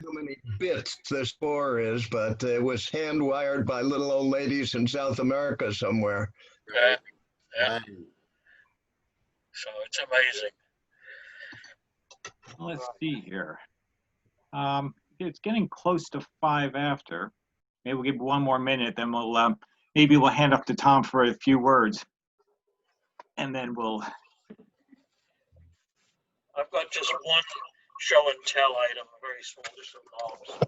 how many bits the score is, but it was hand wired by little old ladies in South America somewhere. Yeah, yeah. Right. So it's amazing. Let's see here. It's getting close to 5 after. Maybe we'll give one more minute, then we'll maybe we'll hand up to Tom for a few words, and then we'll. I've got just one show and tell item, very small, just some knobs.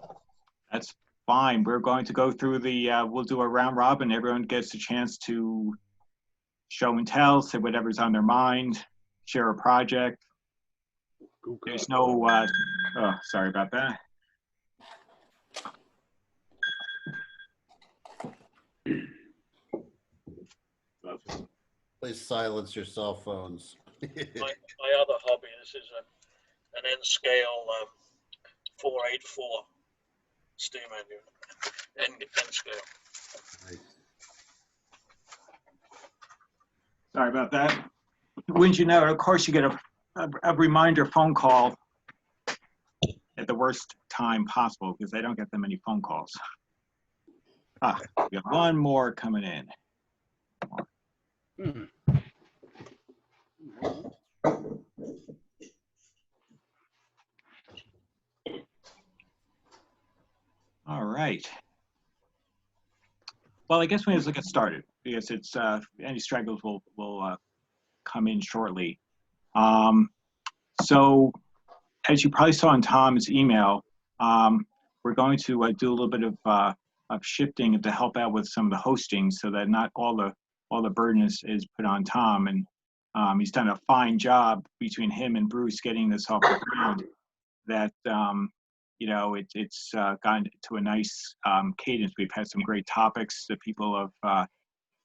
That's fine. We're going to go through the. We'll do a round robin. Everyone gets a chance to show and tell, say whatever's on their mind, share a project. There's no. Oh, sorry about that. Please silence your cell phones. My other hobby, this is an N-scale 484 steam engine, N-scale. Right. Sorry about that. Wouldn't you know, of course, you get a reminder phone call at the worst time possible because they don't get that many phone calls. We got one more coming in. All right. Well, I guess we need to get started because it's any stragglers will come in shortly. So, as you probably saw in Tom's email, we're going to do a little bit of shifting to help out with some of the hosting, so that not all the burden is put on Tom. And he's done a fine job between him and Bruce getting this off the ground. That you know, it's gotten to a nice cadence. We've had some great topics that people have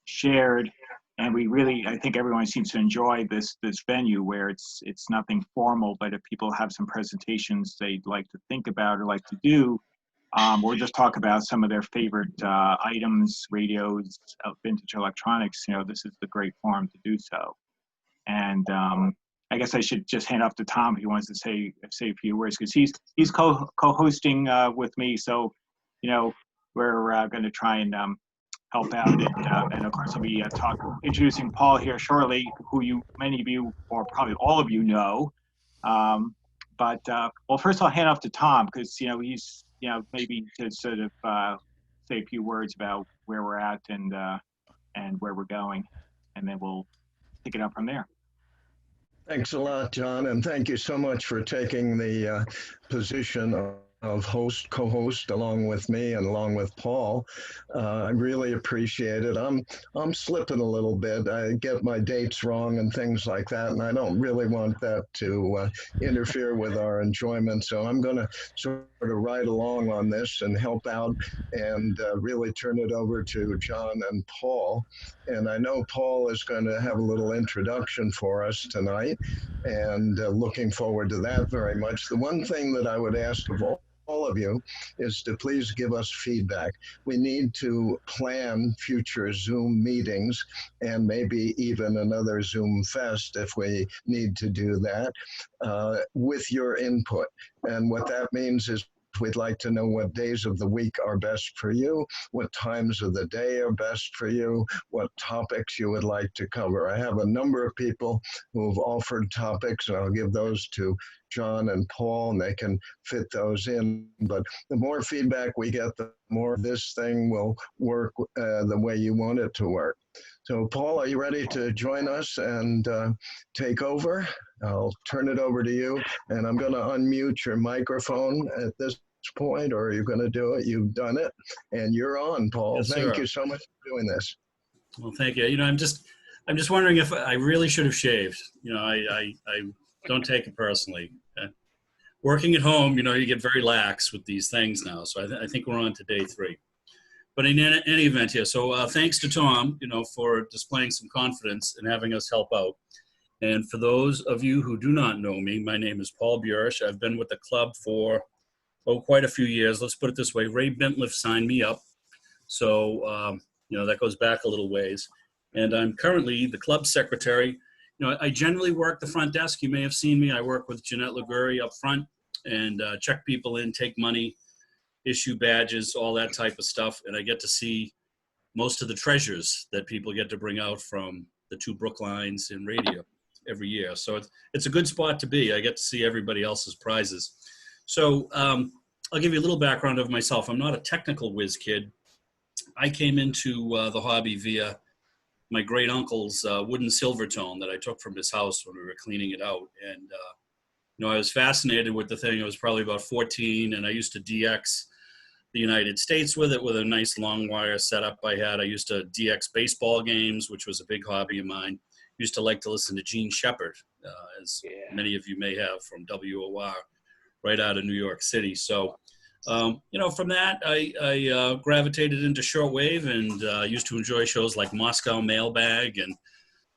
shared, and we really, I think everyone seems to enjoy this venue where it's nothing formal, but if people have some presentations they'd like to think about or like to do, or just talk about some of their favorite items, radios, vintage electronics, you know, this is the great forum to do so. And I guess I should just hand off to Tom if he wants to say a few words, because he's co-hosting with me. So, you know, we're going to try and help out, and of course I'll be introducing Paul here shortly, who many of you or probably all of you know. But well, first I'll hand off to Tom because you know he's maybe to sort of say a few words about where we're at and where we're going, and then we'll pick it up from there. Thanks a lot, John, and thank you so much for taking the position of co-host along with me and along with Paul. I really appreciate it. I'm slipping a little bit. I get my dates wrong and things like that, and I don't really want that to interfere with our enjoyment. So I'm going to sort of ride along on this and help out and really turn it over to John and Paul. And I know Paul is going to have a little introduction for us tonight, and looking forward to that very much. The one thing that I would ask of all of you is to please give us feedback. We need to plan future Zoom meetings and maybe even another Zoom Fest if we need to do that with your input. And what that means is we'd like to know what days of the week are best for you, what times of the day are best for you, what topics you would like to cover. I have a number of people who have offered topics, and I'll give those to John and Paul, and they can fit those in. But the more feedback we get, the more this thing will work the way you want it to work. So, Paul, are you ready to join us and take over? I'll turn it over to you, and I'm going to unmute your microphone at this point, or are you going to do it? You've done it, and you're on, Paul. Yes, Thank sir. you so much for doing this. Well, thank you. You know, I'm just wondering if I really should have shaved. You know, I don't take it personally. Working at home, you know, you get very lax with these things now. So I think we're on to day 3. But in any event here, so thanks to Tom, you know, for displaying some confidence and having us help out. And for those of you who do not know me, my name is Paul Burish. I've been with the club for, quite a few years. Let's put it this way. Ray Bentliff signed me up. So, you know, that goes back a little ways. And I'm currently the club secretary. You know, I generally work the front desk. You may have seen me. I work with Jeanette Liguri up front. and check people in, take money, issue badges, all that type of stuff. And I get to see most of the treasures that people get to bring out from the two Brooklines in radio every year. So it's a good spot to be. I get to see everybody else's prizes. So I'll give you a little background of myself. I'm not a technical whiz kid. I came into the hobby via my great uncle's wooden Silvertone that I took from his house when we were cleaning it out. And, I was fascinated with the thing. I was probably about 14, and I used to DX the United States with it with a nice long wire setup I had. I used to DX baseball games, which was a big hobby of mine. Used to like to listen to Gene Shepard, as many of you may have, from WOR, right out of New York City. So, from that, I gravitated into shortwave and used to enjoy shows like Moscow Mailbag and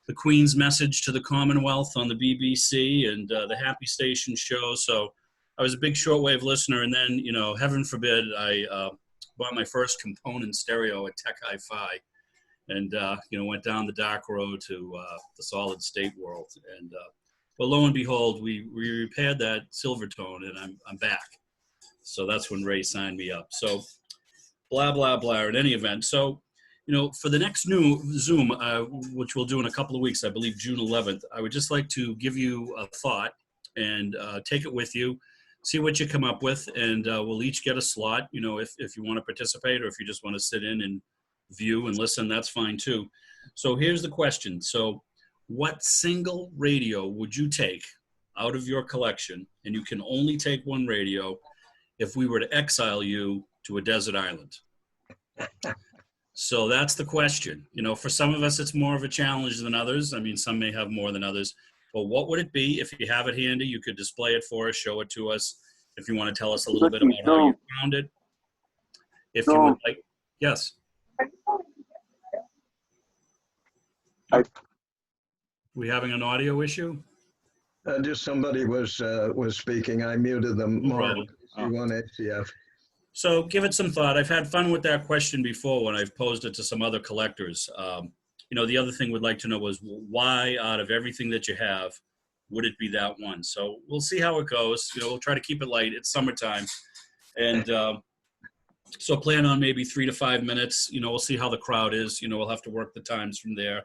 The Queen's Message to the Commonwealth on the BBC and the Happy Station show. So I was a big shortwave listener. And then, heaven forbid, I bought my first component stereo at Tech Hi-Fi and, went down the dark road to the solid state world. And, but lo and behold, we repaired that Silvertone and I'm back. So that's when Ray signed me up. So blah, blah, blah, in any event. So, for the next new Zoom, which we'll do in a couple of weeks, I believe June 11th, I would just like to give you a thought and take it with you, see what you come up with, and we'll each get a slot, if you want to participate or if you just want to sit in and view and listen, that's fine too. So here's the question. So what single radio would you take out of your collection, and you can only take one radio, if we were to exile you to a desert island? So that's the question. For some of us, it's more of a challenge than others. I mean, some may have more than others. But what would it be? If you have it handy, you could display it for us, show it to us. If you want to tell us a little bit about how you found it. If you would like, yes. We having an audio issue? Just somebody was speaking. I muted them. No Mark, problem. C1 HCF. So give it some thought. I've had fun with that question before when I've posed it to some other collectors. The other thing we'd like to know was why, out of everything that you have, would it be that one? So we'll see how it goes. We'll try to keep it light. It's summertime. And so plan on maybe 3 to 5 minutes. We'll see how the crowd is. We'll have to work the times from there.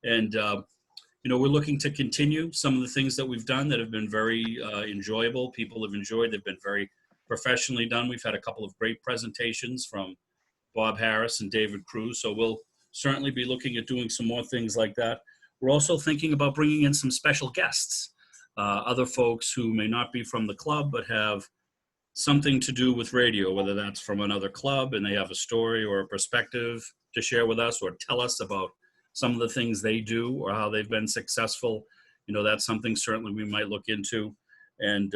And, we're looking to continue some of the things that we've done that have been very enjoyable. People have enjoyed. They've been very professionally done. We've had a couple of great presentations from Bob Harris and David Cruz. So we'll certainly be looking at doing some more things like that. We're also thinking about bringing in some special guests, other folks who may not be from the club, but have something to do with radio, whether that's from another club and they have a story or a perspective to share with us, or tell us about some of the things they do or how they've been successful. That's something certainly we might look into. And,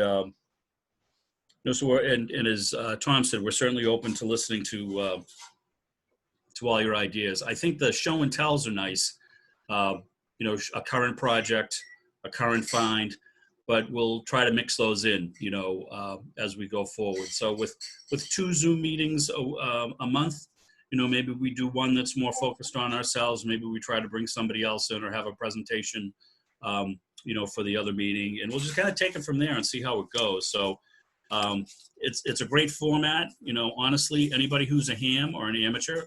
so and as Tom said, we're certainly open to listening to all your ideas. I think the show and tells are nice. A current project, a current find, but we'll try to mix those in, as we go forward. So with 2 Zoom meetings a month, maybe we do one that's more focused on ourselves. Maybe we try to bring somebody else in or have a presentation, for the other meeting, and we'll just kind of take it from there and see how it goes. So it's a great format. Honestly, anybody who's a ham or an amateur,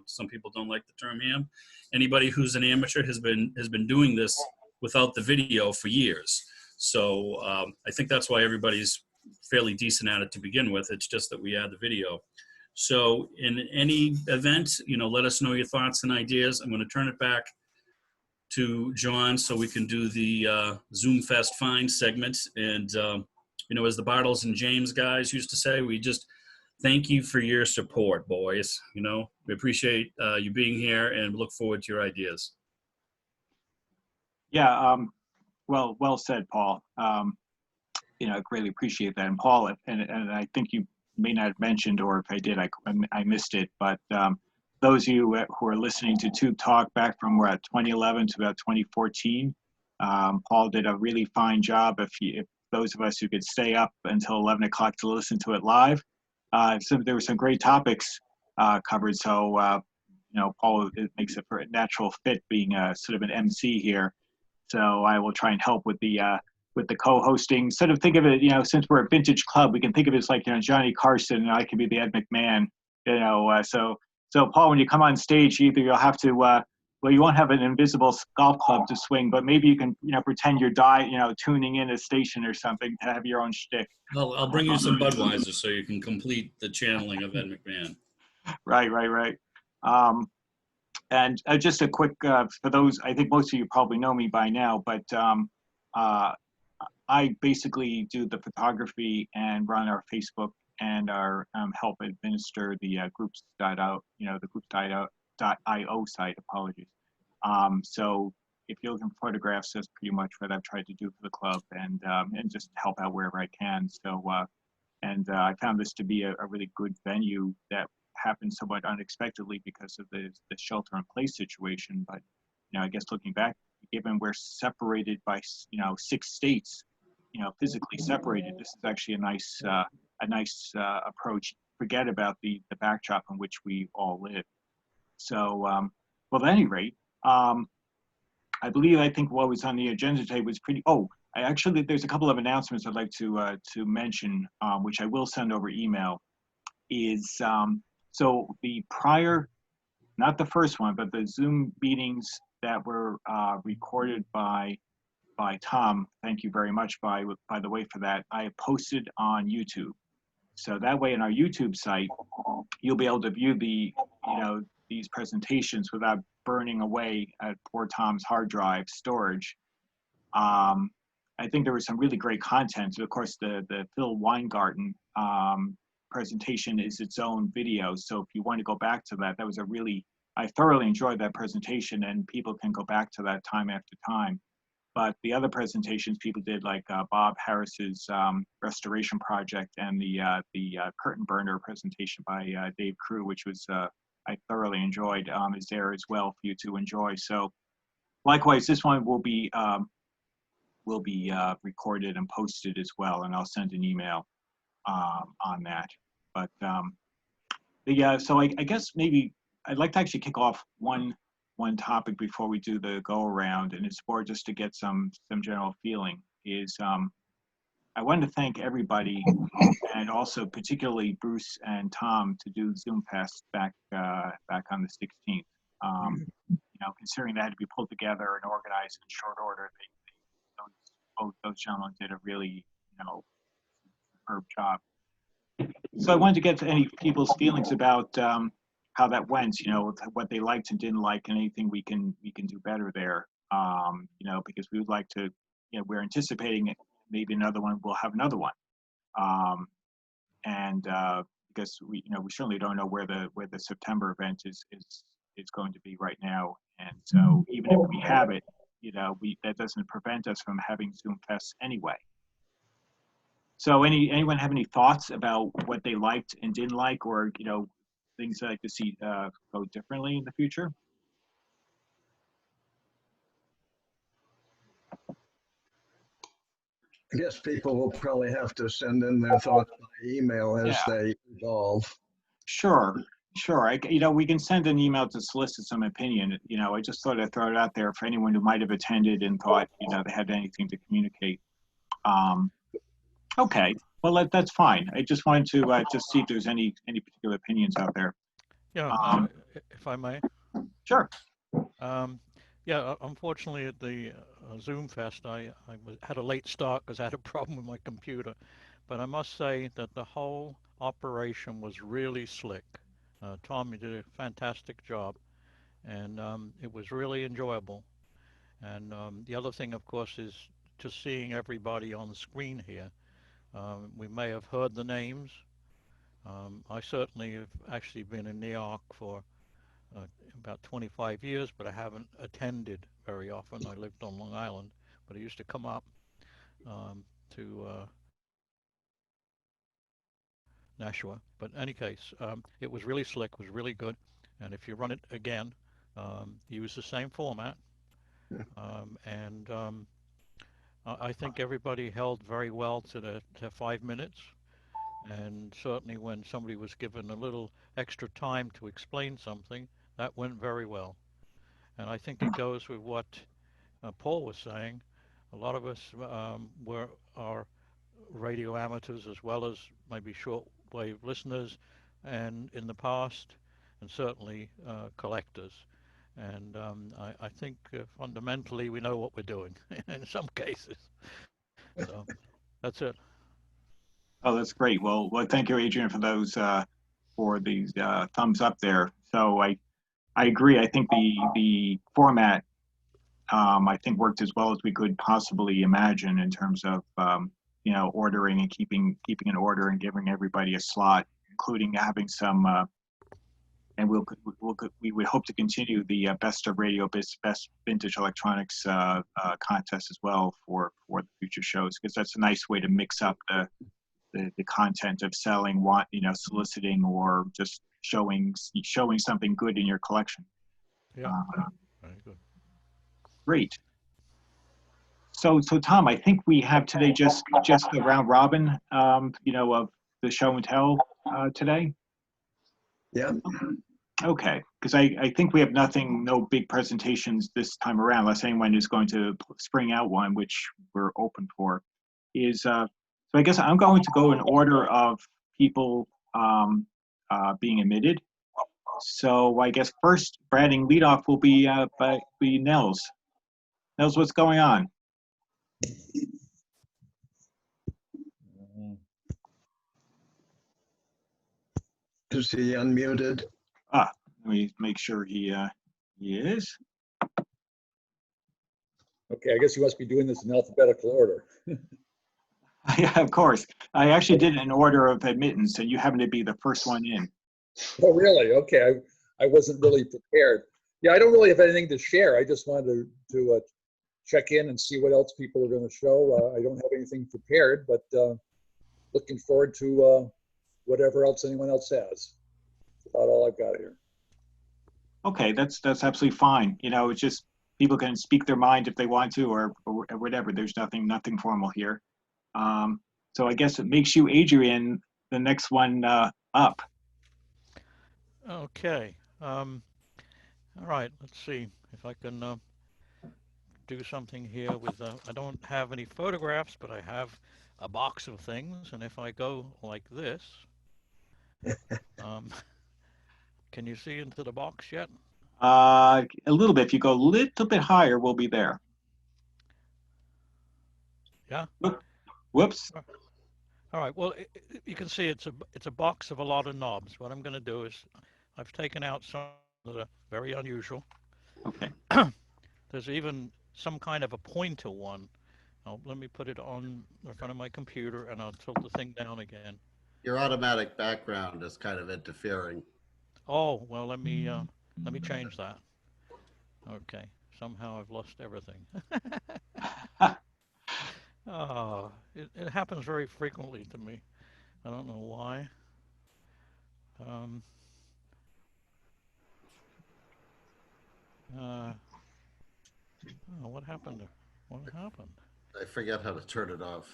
some people don't like the term ham. Anybody who's an amateur has been doing this without the video for years. So I think that's why everybody's fairly decent at it to begin with. It's just that we add the video. So in any event, let us know your thoughts and ideas. I'm going to turn it back to John so we can do the Zoom Fest Find segment. And, as the Bartles and James guys used to say, we just thank you for your support, boys. We appreciate you being here and look forward to your ideas. Yeah, well said, Paul. Greatly appreciate that. And Paul, and I think you may not have mentioned, or if I did, I missed it, but those of you who are listening to Tube Talk back from 2011 to about 2014, Paul did a really fine job. If those of us who could stay up until 11 o'clock to listen to it live, so there were some great topics covered. So, Paul, it makes it for a natural fit being sort of an MC here. So I will try and help with the with the co-hosting. Instead of think of it, since we're a vintage club, we can think of it as like, Johnny Carson and I can be the Ed McMahon, so Paul, when you come on stage, either you'll have to, well, you won't have an invisible golf club to swing, but maybe you can, pretend you're tuning in a station or something to have your own shtick. I'll bring you some Budweiser so you can complete the channeling of Ed McMahon. Right. And just a quick, for those, I think most of you probably know me by now, but I basically do the photography and run our Facebook and our help administer the groups.io, the groups.io site, apologies. So if you're looking for photographs, that's pretty much what I've tried to do for the club and just help out wherever I can. So, I found this to be a really good venue that happened somewhat unexpectedly because of the shelter in place situation. But, I guess looking back, given we're separated by, 6 states, physically separated, this is actually a nice approach. Forget about the backdrop in which we all live. So, well, at any rate, I think what was on the agenda today was pretty, there's a couple of announcements I'd like to mention, which I will send over email, is, so the prior, not the first one, but the Zoom meetings that were recorded by Tom, thank you very much, by the way, for that, I posted on YouTube. So that way in our YouTube site, you'll be able to view these presentations without burning away at poor Tom's hard drive storage. I think there was some really great content. So of course, the Phil Weingarten presentation is its own video. So if you want to go back to that, I thoroughly enjoyed that presentation, and people can go back to that time after time. But the other presentations people did, like Bob Harris's restoration project and the curtain burner presentation by Dave Crew, which was I thoroughly enjoyed, is there as well for you to enjoy. So likewise, this one will be recorded and posted as well, and I'll send an email on that. But so I guess maybe I'd like to actually kick off one topic before we do the go around, and it's more just to get some general feeling. Is I wanted to thank everybody, and also particularly Bruce and Tom, to do Zoom Fest back on the 16th. Considering that had to be pulled together and organized in short order, both those gentlemen did a really superb job. So I wanted to get to any people's feelings about how that went, what they liked and didn't like, and anything we can do better there. Because we would like to, we're anticipating it, maybe another one, we'll have another one. Because we certainly don't know where the September event is going to be right now. And so even if we have it, that doesn't prevent us from having Zoom Fest anyway. So anyone have any thoughts about what they liked and didn't like, or, things I'd like to see go differently in the future? I guess people will probably have to send in their thoughts by email as they evolve. Sure. We can send an email to solicit some opinion. I just thought I'd throw it out there for anyone who might have attended and thought, they had anything to communicate. Okay, well, that's fine. I just wanted to just see if there's any particular opinions out there. Yeah, if I may. Sure. Unfortunately at the Zoom Fest, I had a late start because I had a problem with my computer. But I must say that the whole operation was really slick. Tom, you did a fantastic job, and it was really enjoyable. And the other thing, of course, is just seeing everybody on the screen here. We may have heard the names. I certainly have actually been in New York for about 25 years, but I haven't attended very often. I lived on Long Island, but I used to come up to Nashua. But in any case, it was really slick, was really good. And if you run it again, use the same format. I think everybody held very well to 5 minutes. And certainly when somebody was given a little extra time to explain something, that went very well. And I think it goes with what Paul was saying. A lot of us are radio amateurs as well as maybe shortwave listeners, and in the past, and certainly collectors. And I think fundamentally we know what we're doing in some cases. So that's it. Oh, that's great. Well, thank you, Adrian, for those for these thumbs up there. So I agree. I think the format I think worked as well as we could possibly imagine in terms of ordering and keeping an order and giving everybody a slot, including having some. And we would hope to continue the best of radio, best vintage electronics contest as well for the future shows, because that's a nice way to mix up the content of selling, soliciting, or just showing something good in your collection. Yeah, very good. Great. So Tom, I think we have today just the round robin, of the show and tell today. Yeah. Okay, because I think we have no big presentations this time around, unless anyone is going to spring out one, which we're open for. So I guess I'm going to go in order of people being admitted. So I guess first, batting leadoff will be Nels. Nels, what's going on? Is he unmuted? Let me make sure he is. Okay, I guess you must be doing this in alphabetical order. Yeah, of course. I actually did it in order of admittance, so you happen to be the first one in. Oh, really? Okay, I wasn't really prepared. Yeah, I don't really have anything to share. I just wanted to check in and see what else people are going to show. I don't have anything prepared, but looking forward to whatever else anyone else has. That's about all I've got here. Okay, that's absolutely fine. It's just people can speak their mind if they want to, or whatever. There's nothing formal here. So I guess it makes you, Adrian, the next one up. Okay. All right. Let's see if I can do something here with. I don't have any photographs, but I have a box of things, and if I go like this, can you see into the box yet? A little bit. If you go a little bit higher, we'll be there. Yeah. Whoops. All right. Well, you can see it's a box of a lot of knobs. What I'm going to do is I've taken out some that are very unusual. Okay. There's even some kind of a pointer one. Let me put it on in front of my computer, and I'll tilt the thing down again. Your automatic background is kind of interfering. Oh, well, let me change that. Okay. Somehow I've lost everything. Oh, it happens very frequently to me. I don't know why. Oh, what happened? What happened? I forget how to turn it off.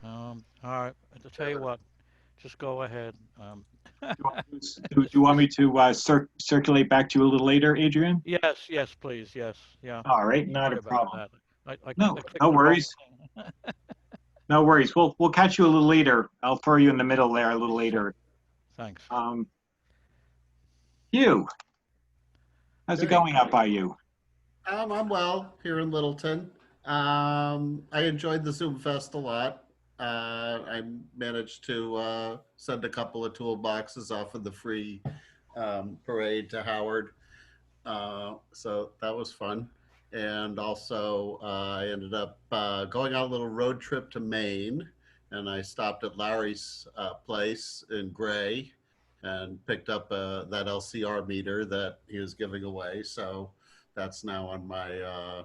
All right. To tell you what, just go ahead. Do you want me to circulate back to you a little later, Adrian? Yes, please. Yes, yeah. All right, not Sorry a about problem. that. I No clicked the wrong worries. thing. No worries. We'll catch you a little later. I'll throw you in the middle there a little later. Thanks. Hugh, how's it Great. going out by you? I'm well here in Littleton. I enjoyed the Zoom Fest a lot. I managed to send a couple of toolboxes off of the free parade to Howard. So that was fun. And also I ended up going on a little road trip to Maine, and I stopped at Larry's place in Gray and picked up that LCR meter that he was giving away. So that's now on my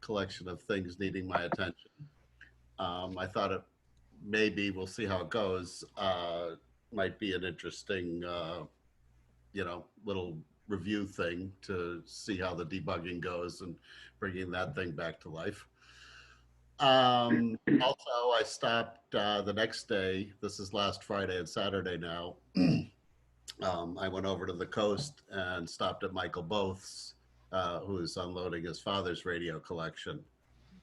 collection of things needing my attention. I thought it maybe, we'll see how it goes, might be an interesting, little review thing to see how the debugging goes and bringing that thing back to life. Also, I stopped the next day, this is last Friday and Saturday now, I went over to the coast and stopped at Michael Both's, who's unloading his father's radio collection.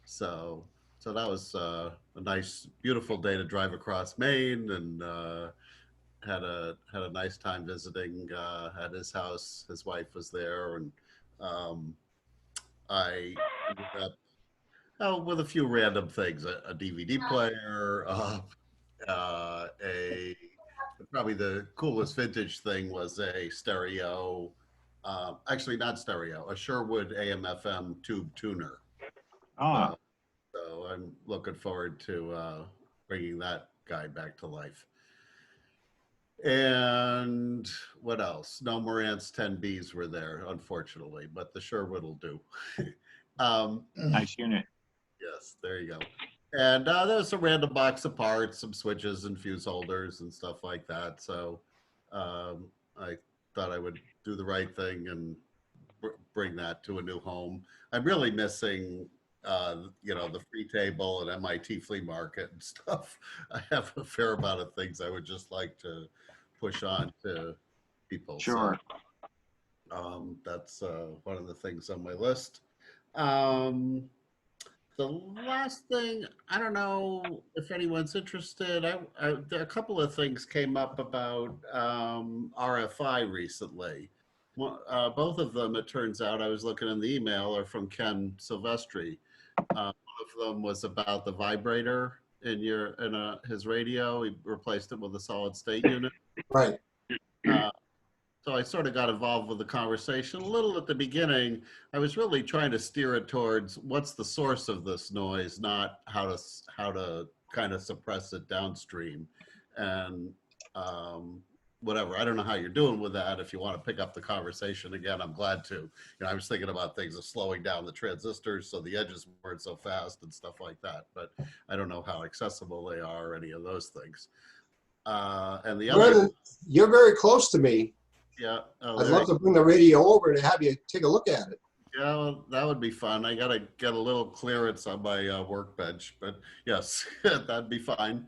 So that was a nice, beautiful day to drive across Maine, and had a nice time visiting at his house. His wife was there, and I ended up with a few random things: a DVD player, probably the coolest vintage thing was a stereo. Actually, not stereo, a Sherwood AM/FM tube tuner. Ah, So I'm looking forward to bringing that guy back to life. And what else? No, Marantz 10Bs were there, unfortunately, but the Sherwood will do. nice unit. Yes, there you go. And there was some random box of parts, some switches and fuse holders and stuff like that. So I thought I would do the right thing and bring that to a new home. I'm really missing, the free table and MIT flea market and stuff. I have a fair amount of things I would just like to push on to people. Sure. So that's one of the things on my list. The last thing, I don't know if anyone's interested. A couple of things came up about RFI recently. Both of them, it turns out, I was looking in the email, are from Ken Silvestri. One of them was about the vibrator in his radio. He replaced it with a solid state unit. Right. So I sort of got involved with the conversation a little at the beginning. I was really trying to steer it towards what's the source of this noise, not how to kind of suppress it downstream. And whatever, I don't know how you're doing with that. If you want to pick up the conversation again, I'm glad to. I was thinking about things of slowing down the transistors so the edges weren't so fast and stuff like that. But I don't know how accessible they are or any of those things. And the other, Brendan, you're very close to me. yeah. I'd love to bring the radio over and have you take a look at it. Yeah, well, that would be fun. I gotta get a little clearance on my workbench, but yes, that'd be fine.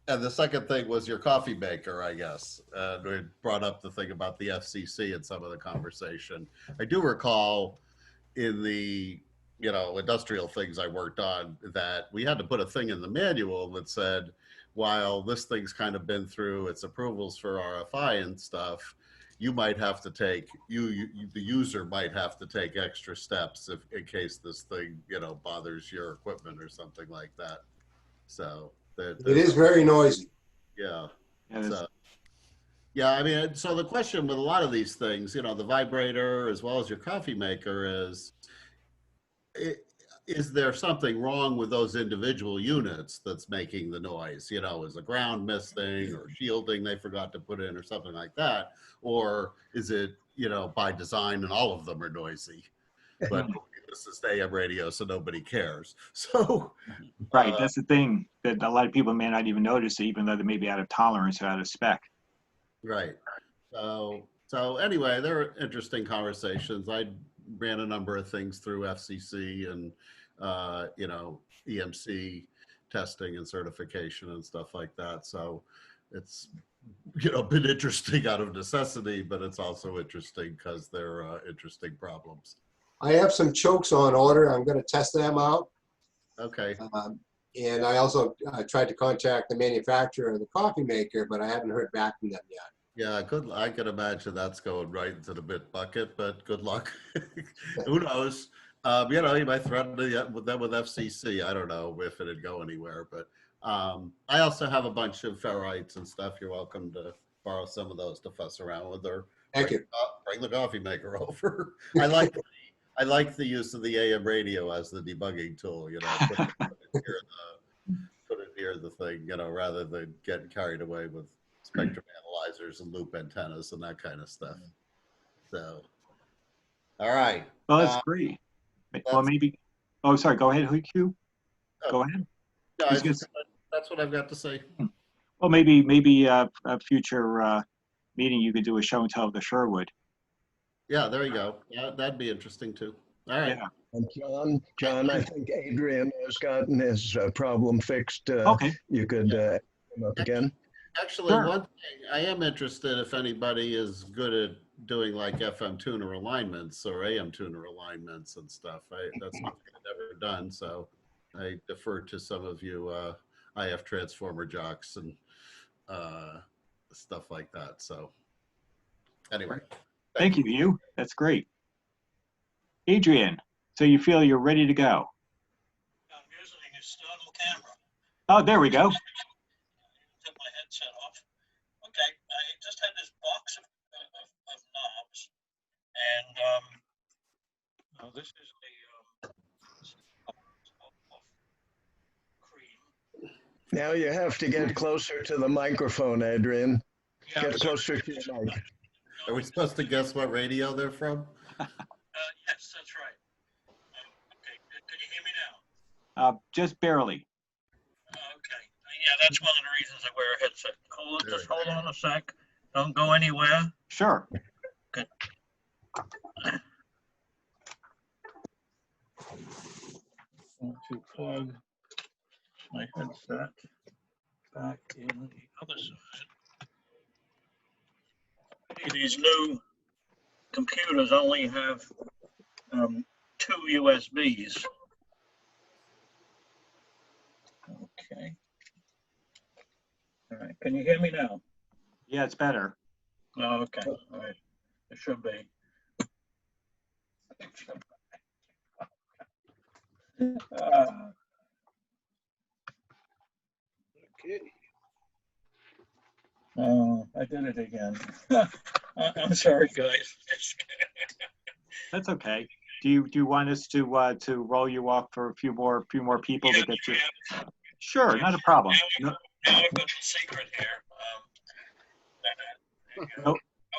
And the second thing was your coffee maker, I guess. We brought up the thing about the FCC in some of the conversation. I do recall in the industrial things I worked on that we had to put a thing in the manual that said, while this thing's kind of been through its approvals for RFI and stuff, you might have to take, the user might have to take extra steps in case this thing, bothers your equipment or something like that. So It is very noisy. yeah. Yeah, Yeah, I mean, so the question with a lot of these things, the vibrator as well as your coffee maker is there something wrong with those individual units that's making the noise? Is the ground missing or shielding they forgot to put in or something like that? Or is it, by design and all of them are noisy? But this is AM radio, so nobody cares. So, right. That's the thing that a lot of people may not even notice, even though they may be out of tolerance or out of spec. right. So anyway, there are interesting conversations. I ran a number of things through FCC and, EMC testing and certification and stuff like that. So it's, been interesting out of necessity, but it's also interesting because they're interesting problems. I have some chokes on order. I'm going to test them out. Okay. And I also tried to contact the manufacturer of the coffee maker, but I haven't heard back from them yet. Yeah, I can imagine that's going right into the bit bucket, but good luck. Who knows? You might threaten with them with FCC. I don't know if it'd go anywhere, but I also have a bunch of ferrites and stuff. You're welcome to borrow some of those to fuss around with, or Thank you. bring the coffee maker over. I like the use of the AM radio as the debugging tool. Put it near the thing, rather than getting carried away with spectrum analyzers and loop antennas and that kind of stuff. So, all right. Well, that's great. Well, maybe. Oh, sorry. Go ahead, Hugh. Go ahead. No, that's what I've got to say. Well, maybe a future meeting you could do a show and tell of the Sherwood. Yeah, there you go. That'd be interesting too. All right. Yeah. And John, I think Adrian has gotten his problem fixed. Okay. You could him up again. Actually, Sure. one thing, I am interested if anybody is good at doing like FM tuner alignments or AM tuner alignments and stuff. That's something I've never done, so I defer to some of you IF transformer jocks and stuff like that. So anyway, Thank you, you. That's great. Adrian, so you feel you're ready to go? I'm using a external camera. Oh, there we go. Took my headset off. Okay, I just had this box of knobs, and oh, this is a cream. Now you have to get closer to the microphone, Adrian. Yeah, Get closer to your mic. are we supposed to guess what radio they're from? Yes, that's right. Okay, can you hear me now? Just barely. Okay, yeah, that's one of the reasons I wear a headset. Just hold on a sec. Don't go anywhere. Sure. Want to plug my headset back in the other side. These new computers only have 2 USBs. Okay. All right. Can you hear me now? Yeah, it's better. Oh, okay. All right. It should be. Okay. Oh, I did it again. I'm sorry, guys. That's okay. Do you want us to roll you off for a few more people to get you? Sure, not a problem. Now I've got the secret here.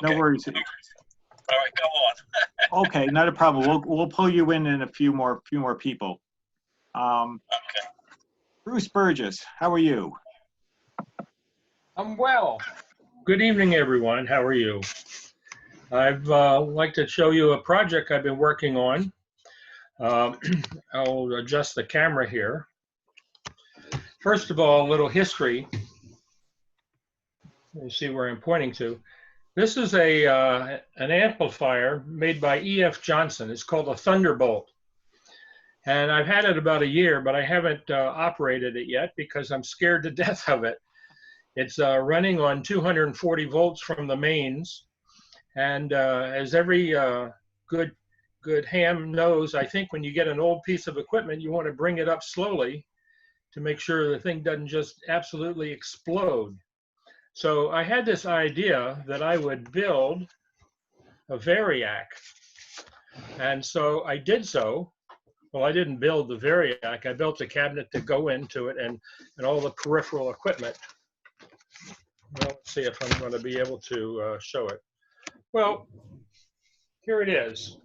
No worries. All right, go on. Okay, not a problem. We'll pull you in a few more people. Okay. Bruce Burgess, how are you? I'm well. Good evening, everyone. How are you? I'd like to show you a project I've been working on. I'll adjust the camera here. First of all, a little history. You see where I'm pointing to. This is an amplifier made by E.F. Johnson. It's called a Thunderbolt. And I've had it about a year, but I haven't operated it yet because I'm scared to death of it. It's running on 240 volts from the mains. And as every good ham knows, I think when you get an old piece of equipment, you want to bring it up slowly to make sure the thing doesn't just absolutely explode. So I had this idea that I would build a Variac. And so I did so. Well, I didn't build the Variac. I built a cabinet to go into it and all the peripheral equipment. Well, let's see if I'm going to be able to show it. Well, here it is.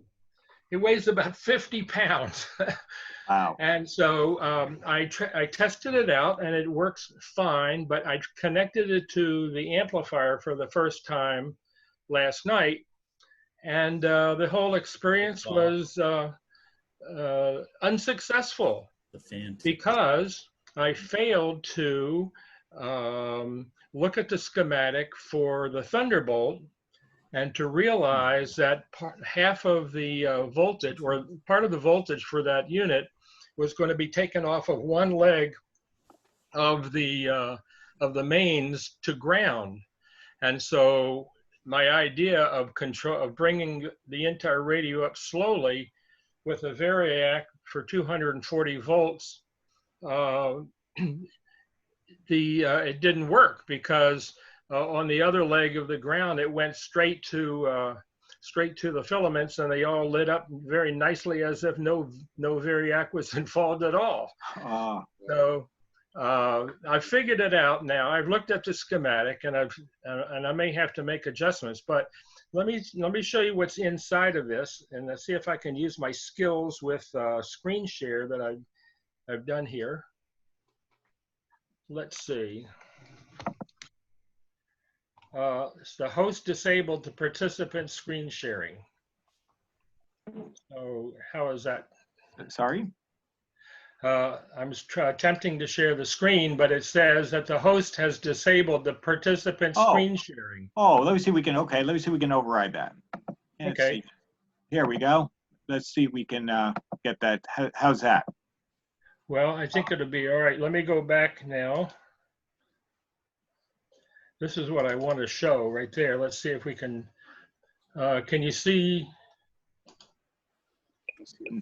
It weighs about 50 pounds. Wow. And so I tested it out and it works fine, but I connected it to the amplifier for the first time last night. And the whole experience was unsuccessful because I failed to look at the schematic for the Thunderbolt and to realize that half of the voltage, or part of the voltage for that unit, was going to be taken off of one leg of the mains to ground. And so my idea of bringing the entire radio up slowly with a Variac for 240 volts, it didn't work because on the other leg of the ground, it went straight to the filaments, and they all lit up very nicely as if no Variac was involved at all. So I figured it out now. I've looked at the schematic, and I may have to make adjustments. But let me show you what's inside of this, and let's see if I can use my skills with screen share that I've done here. Let's see. It's the host disabled to participant screen sharing. So how is that? Sorry? I'm attempting to share the screen, but it says that the host has disabled the participant Oh. screen sharing. Oh, let me see if we can, okay, let me see if we can override that. Let's Okay. see. Here we go. Let's see if we can get that. How's that? Well, I think it'll be all right. Let me go back now. This is what I want to show right there. Let's see if we can you see?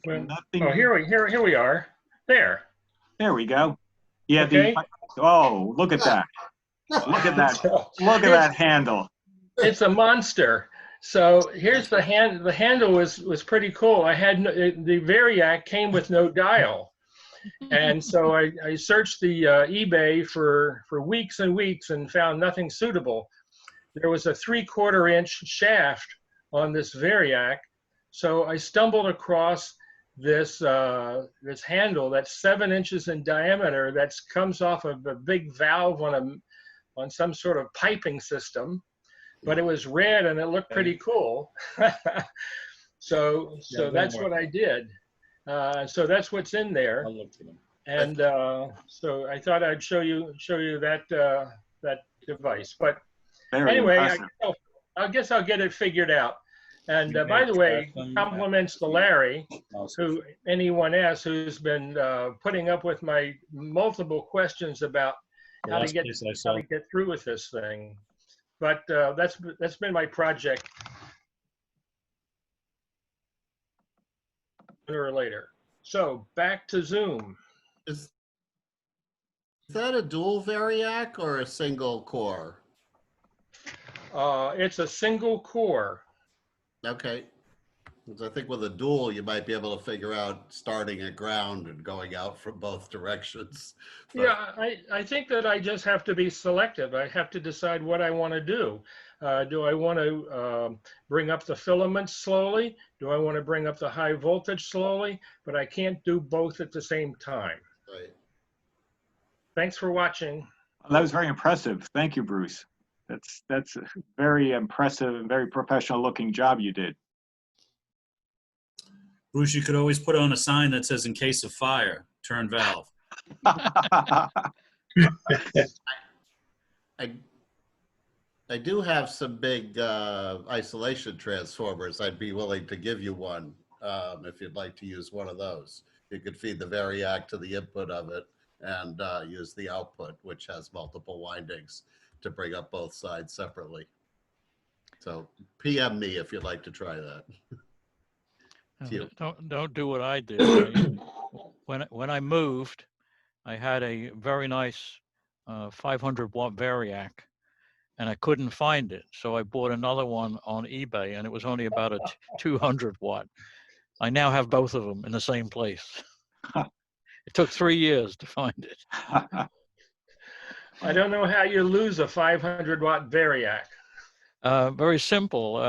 Well, Nothing. oh, here we are. There. There we go. Yeah. Okay. Oh, look at that. Look at that. Look at that handle. It's a monster. So here's the hand. The handle was pretty cool. I had the Variac came with no dial, and so I searched the eBay for weeks and weeks and found nothing suitable. There was a 3/4 inch shaft on this Variac, so I stumbled across this this handle that's 7 inches in diameter that comes off of a big valve on some sort of piping system, but it was red and it looked pretty cool. so that's what I did. So that's what's in there. And so I thought I'd show you that that device. But Very anyway, impressive. I guess I'll get it figured out. And by the way, compliments to Larry, who NE1S, who's been putting up with my multiple questions about how to get through with this thing. But that's been my project sooner or later. So back to Zoom. Is that a dual Variac or a single core? It's a single core. Okay. 'Cause I think with a dual, you might be able to figure out starting at ground and going out from both directions. But- Yeah, I think that I just have to be selective. I have to decide what I want to do. Do I want to bring up the filaments slowly? Do I want to bring up the high voltage slowly? But I can't do both at the same time. Right. Thanks for watching. That was very impressive. Thank you, Bruce. That's a very impressive and very professional looking job you did. Bruce, you could always put on a sign that says, "In case of fire, turn valve." I do have some big isolation transformers. I'd be willing to give you one if you'd like to use one of those. You could feed the Variac to the input of it and use the output, which has multiple windings, to bring up both sides separately. So PM me if you'd like to try that. Don't do what I did. When I moved, I had a very nice 500-watt Variac, and I couldn't find it, so I bought another one on eBay, and it was only about a 200-watt. I now have both of them in the same place. It took 3 years to find it. I don't know how you lose a 500-watt Variac. Very simple.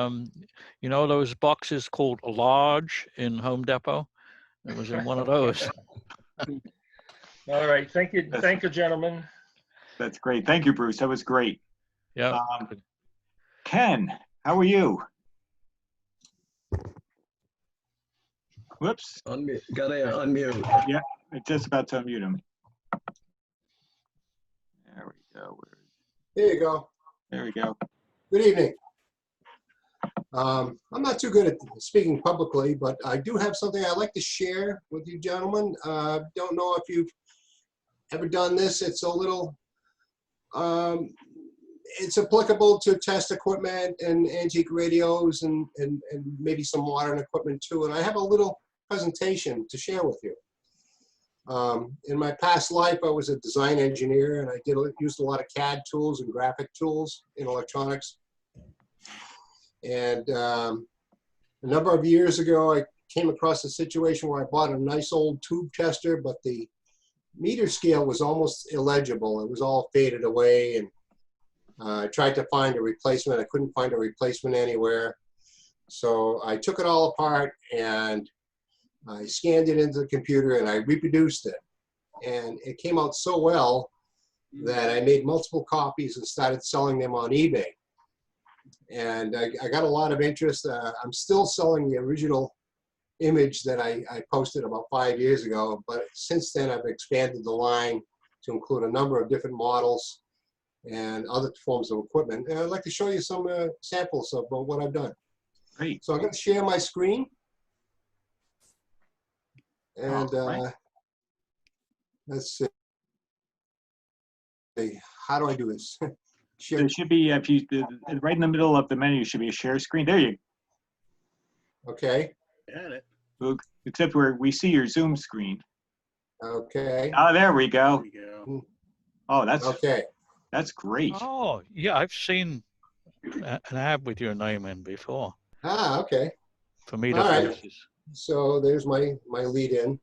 You know those boxes called Large in Home Depot? It was in one of those. All right. Thank you. Thank you, gentlemen. That's great. Thank you, Bruce. That was great. Yeah. Ken, how are you? Whoops. Unmute. Gotta unmute. Yeah, it's just about to unmute him. There we go. There you go. There we go. Good evening. I'm not too good at speaking publicly, but I do have something I'd like to share with you gentlemen. Don't know if you've ever done this. It's a little, it's applicable to test equipment and antique radios and maybe some modern equipment too. And I have a little presentation to share with you. In my past life, I was a design engineer, and I used a lot of CAD tools and graphic tools in electronics. And a number of years ago, I came across a situation where I bought a nice old tube tester, but the meter scale was almost illegible. It was all faded away, and I tried to find a replacement. I couldn't find a replacement anywhere. So I took it all apart and I scanned it into the computer and I reproduced it. And it came out so well that I made multiple copies and started selling them on eBay. And I got a lot of interest. I'm still selling the original image that I posted about 5 years ago, but since then I've expanded the line to include a number of different models and other forms of equipment. And I'd like to show you some samples of what I've done. Great. So I'm going to share my screen. And Right. let's see. How do I do this? Share. There should be, if you, right in the middle of the menu should be a share screen. There you Okay. Got it. go. Except where we see your Zoom screen. Okay. Oh, there we go. There you go. Oh, Okay. that's great. Oh, yeah, I've seen an ad with your name in before Ah, okay. for meter All right. faces. So there's my lead in.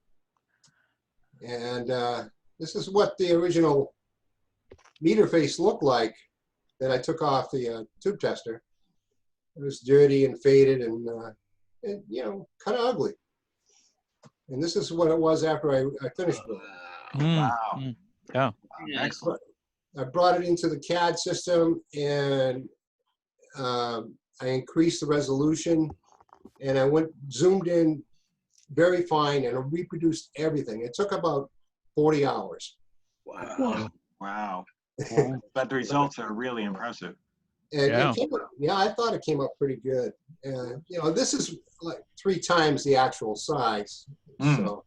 And this is what the original meter face looked like that I took off the tube tester. It was dirty and faded and you know, kind of ugly. And this is what it was after I finished with it. Mm, Wow. mm, yeah. Excellent. I brought it into the CAD system and I increased the resolution and I zoomed in very fine and I reproduced everything. It took about 40 hours. Wow. Wow. But the results are really impressive. And Yeah. it came up, yeah, I thought it came up pretty good. And you know, this is like 3 times the actual size. Mm. So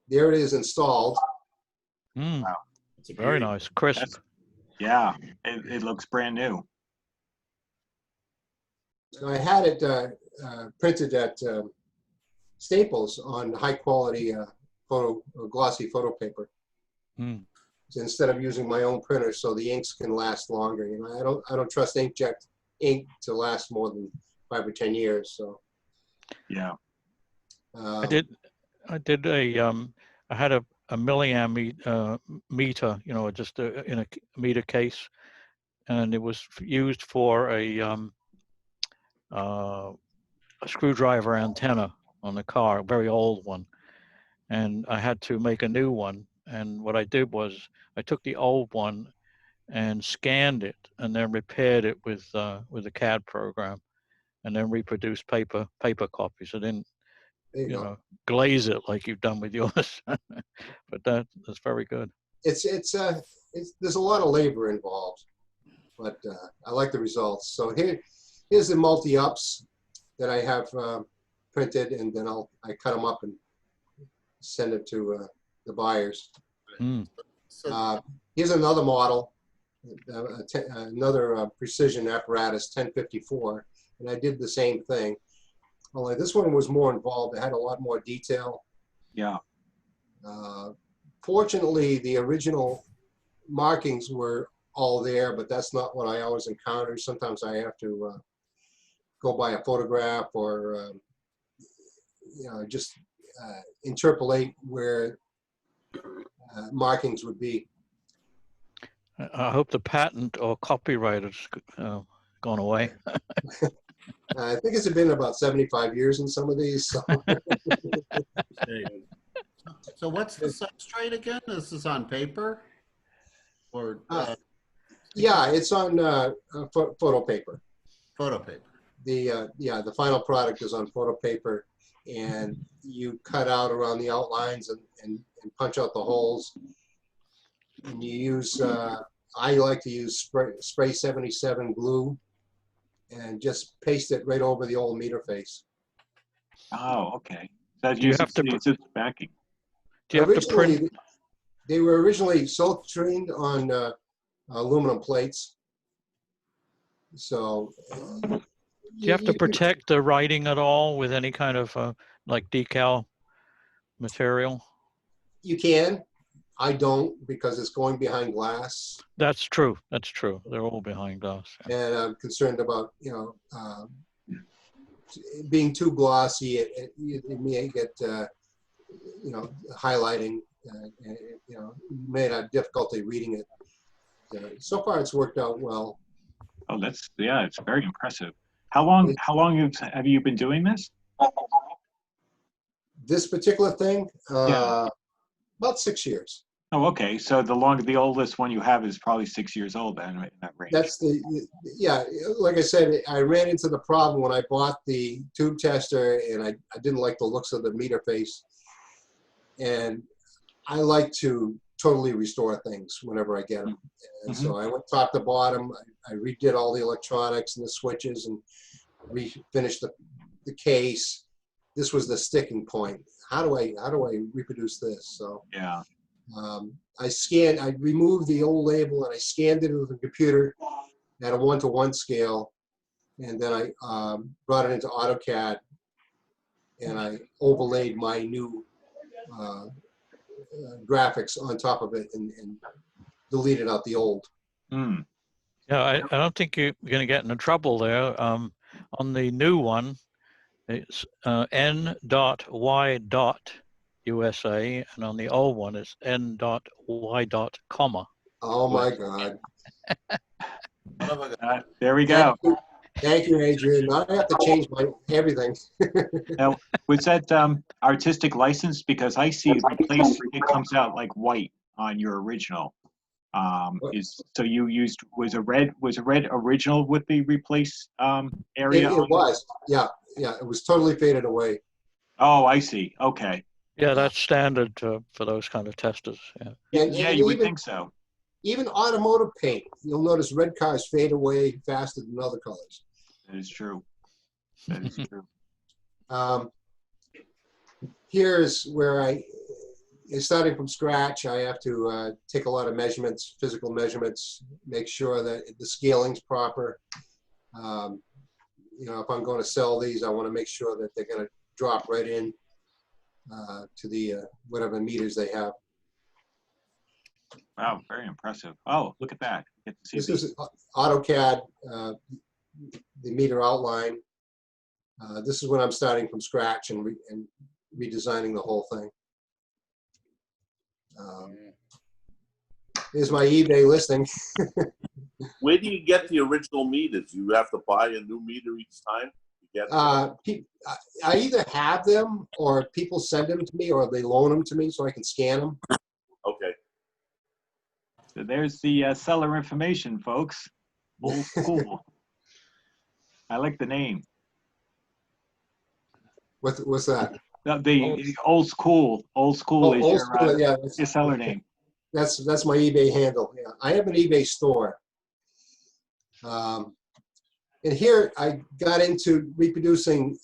there it is installed. Mm, It's a very beauty. nice. Crisp. That's- Yeah, it looks brand new. So I had it printed at Staples on high quality glossy photo paper. Mm. Instead of using my own printer, so the inks can last longer. You know, I don't trust inkjet ink to last more than 5 or 10 years. So Yeah. I did I had a milliamp meter, you know, just in a meter case, and it was used for a screwdriver antenna on the car, a very old one, and I had to make a new one. And what I did was I took the old one and scanned it, and then repaired it with a CAD program, and then reproduced paper copies. I didn't, there you you go. know, glaze it like you've done with yours, but that's very good. It's there's a lot of labor involved, but I like the results. So here's the multi-ups that I have printed, and then I cut them up and send it to the buyers. Mm. Here's another model, another precision apparatus, 1054, and I did the same thing. Only this one was more involved. It had a lot more detail. Yeah. Fortunately, the original markings were all there, but that's not what I always encounter. Sometimes I have to go by a photograph or you know, just interpolate where markings would be. I hope the patent or copyright has gone away. I think it's been about 75 years in some of these. So. There you go. So what's the substrate again? This is on paper? Or Yeah, it's on photo paper. photo paper? The final product is on photo paper, and you cut out around the outlines and punch out the holes. And you use, I like to use spray 77 glue and just paste it right over the old meter face. Oh, okay. So Do you have to it's backing. Do you have to print? Originally, they were originally silk screened on aluminum plates. So. Do you have to protect the writing at all with any kind of like decal material? You can. I don't, because it's going behind glass, That's true. That's true. They're all behind glass. and I'm concerned about, you know, being too glossy. It may get, you know, highlighting. You know, you may have difficulty reading it. So far, it's worked out well. Oh, yeah, it's very impressive. How long have you been doing this? This particular thing, Yeah. about 6 years. Oh, okay. So the oldest one you have is probably 6 years old then, right, in that range. That's yeah, like I said, I ran into the problem when I bought the tube tester and I didn't like the looks of the meter face. And I like to totally restore things whenever I get them. And so I went top to bottom. I redid all the electronics and the switches and refinished the case. This was the sticking point. How do I reproduce this? So Yeah. I removed the old label and I scanned it with a computer at a 1-to-1 scale. And then I brought it into AutoCAD and I overlaid my new graphics on top of it and deleted out the old. Mm. Yeah, I don't think you're going to get into trouble there. On the new one, it's N.Y.USA, and on the old one, it's N.Y. comma. Oh my God. There we go. Thank you, Adrian. Now I have to change my everything. Now, was that artistic license? Because I see it comes out like white on your original. So you used was a red original with the replace area? It was, yeah, it was totally faded away. Oh, I see. Okay. Yeah, that's standard for those kind of testers. Yeah. And You would think so. Even automotive paint, you'll notice red cars fade away faster than other colors. That is true. That is true. Here's where starting from scratch, I have to take a lot of measurements, physical measurements, make sure that the scaling's proper. You know, if I'm going to sell these, I want to make sure that they're going to drop right in to the whatever meters they have. Wow, very impressive. Oh, look at that. Get to see This these. is AutoCAD, the meter outline. This is when I'm starting from scratch and redesigning the whole thing. Here's my eBay listing. Where do you get the original meters? You have to buy a new meter each time to get them? I either have them or people send them to me or they loan them to me so I can scan them. Okay. So there's the seller information, folks. Old school. I like the name. What's that? The old school. Old school is Old your, School, yeah, your seller name. That's my eBay handle. Yeah, I have an eBay store. And here I got into reproducing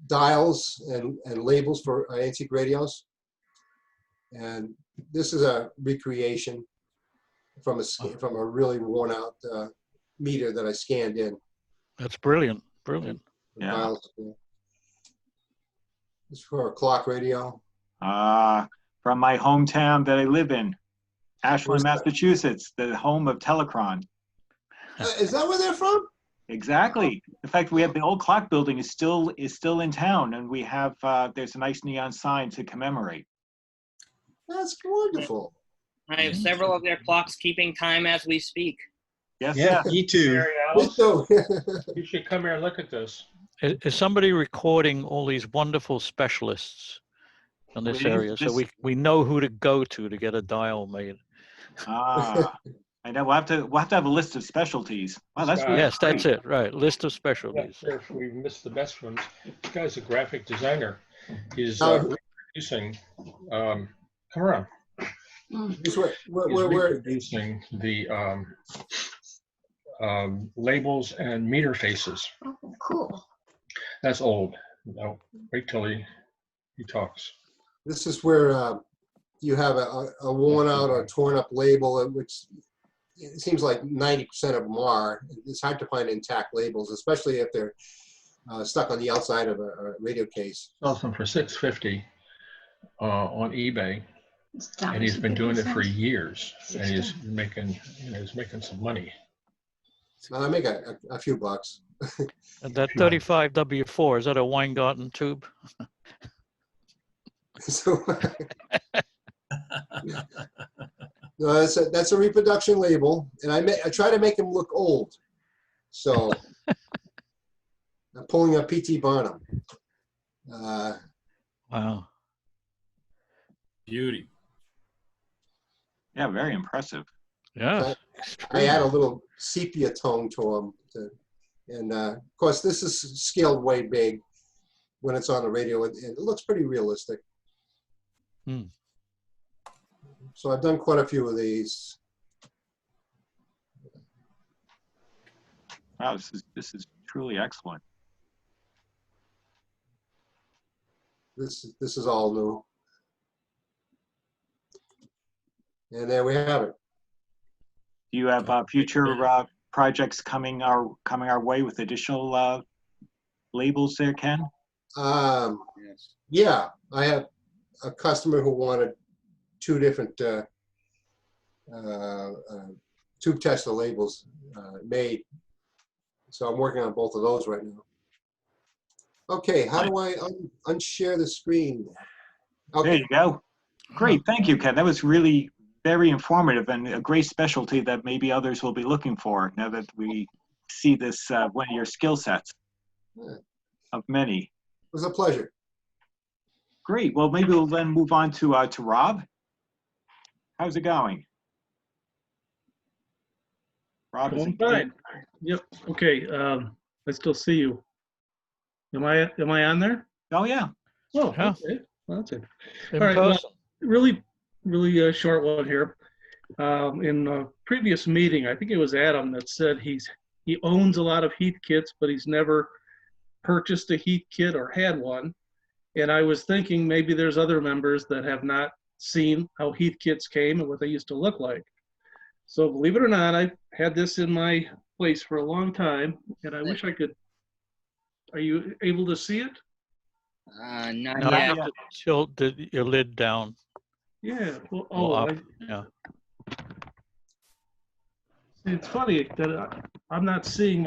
dials and labels for antique radios. And this is a recreation from a really worn out meter that I scanned in. That's brilliant. Brilliant. Yeah. Dials, yeah. This is for a clock radio. From my hometown that I live in, Ashland, Where's that? Massachusetts, the home of Telecron. Is that where they're from? Exactly. In fact, we have the old clock building is still in town, and we have there's a nice neon sign to commemorate. That's wonderful. I have several of their clocks keeping time as we speak. Yes, Yeah, yes. me too. Mary Me Alice, too. you should come here and look at this. Is somebody recording all these wonderful specialists in this Well, area? So we know who to go to get a dial made. I know we'll have to have a list of specialties. Wow, that's really Yes, great. that's it. Right. List of Not specialties. sure if we missed the best ones. This guy's a graphic designer. He's Oh. reproducing, come around. This way, He's where, reproducing the labels and meter faces. Oh, cool. That's old. No, wait till he talks. this is where you have a worn out or torn up label, which it seems like 90% of them are. It's hard to find intact labels, especially if they're stuck on the outside of a radio case. Sells them for $650 on eBay, and he's been doing it for years, and he's making some money. I make a few bucks. And that 35W4, is that a Weingarten tube? So, no, that's a reproduction label, and I try to make them look old. So I'm pulling up P.T. Barnum. Wow. Beauty. Yeah, very impressive. Yeah. I add a little sepia tone to them. And of course, this is scaled way big when it's on the radio. It looks pretty realistic. Hmm. So I've done quite a few of these. Wow, this is truly excellent. This is all new. And there we have it. Do you have future projects coming our way with additional labels there, Ken? Yeah, I have a customer who wanted 2 different tube tester labels made. So I'm working on both of those right now. Okay, how do I unshare the screen? Okay. There you go. Great, thank you, Ken. That was really very informative and a great specialty that maybe others will be looking for now that we see this one of your skill sets of many. It was a pleasure. Great. Well, maybe we'll then move on to Rob. How's it going? Rob is Going fine. Yep. Okay. I still see you. Am I on there? Oh yeah. Oh, Yeah. okay. Well, that's it. In All right. Well, person. really short one here. In a previous meeting, I think it was Adam that said he owns a lot of heat kits, but he's never purchased a heat kit or had one. And I was thinking maybe there's other members that have not seen how heat kits came and what they used to look like. So believe it or not, I've had this in my place for a long time, and I wish I could. Are you able to see it? Not No, yet. you have to tilt your lid down. Yeah. Well, Or up. yeah. See, it's funny that I'm not seeing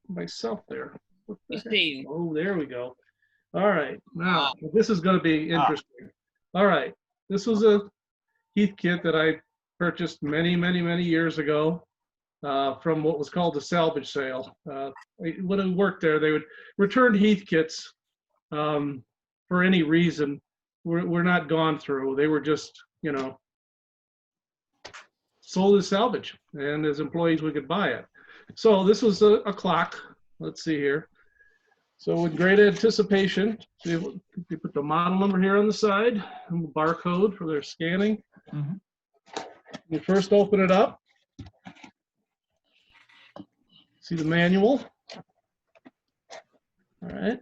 myself there. What the You heck? see. Oh, there we go. All right. Now, this is going to be interesting. All right. This was a heat kit that I purchased many years ago from what was called a salvage sale. When I worked there, they would return heat kits for any reason. We're not gone through. They were just, sold as salvage. And as employees, we could buy it. So this was a clock. Let's see here. So with great anticipation, they put the model number here on the side and the barcode for their scanning. Mm-hmm. You first open it up. See the manual. All right.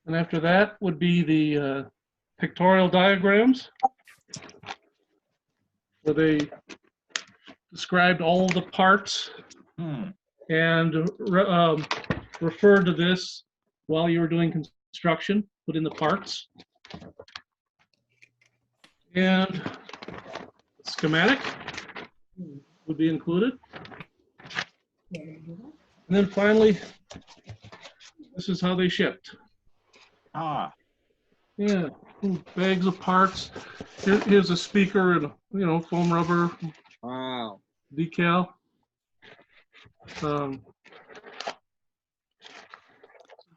And after that would be the pictorial diagrams where they described all the parts and referred to this while you were doing construction, put in the parts. And schematic would be included. And then finally, this is how they shipped. Yeah, bags of parts. Here's a speaker and foam rubber. Wow. Decal. Sometimes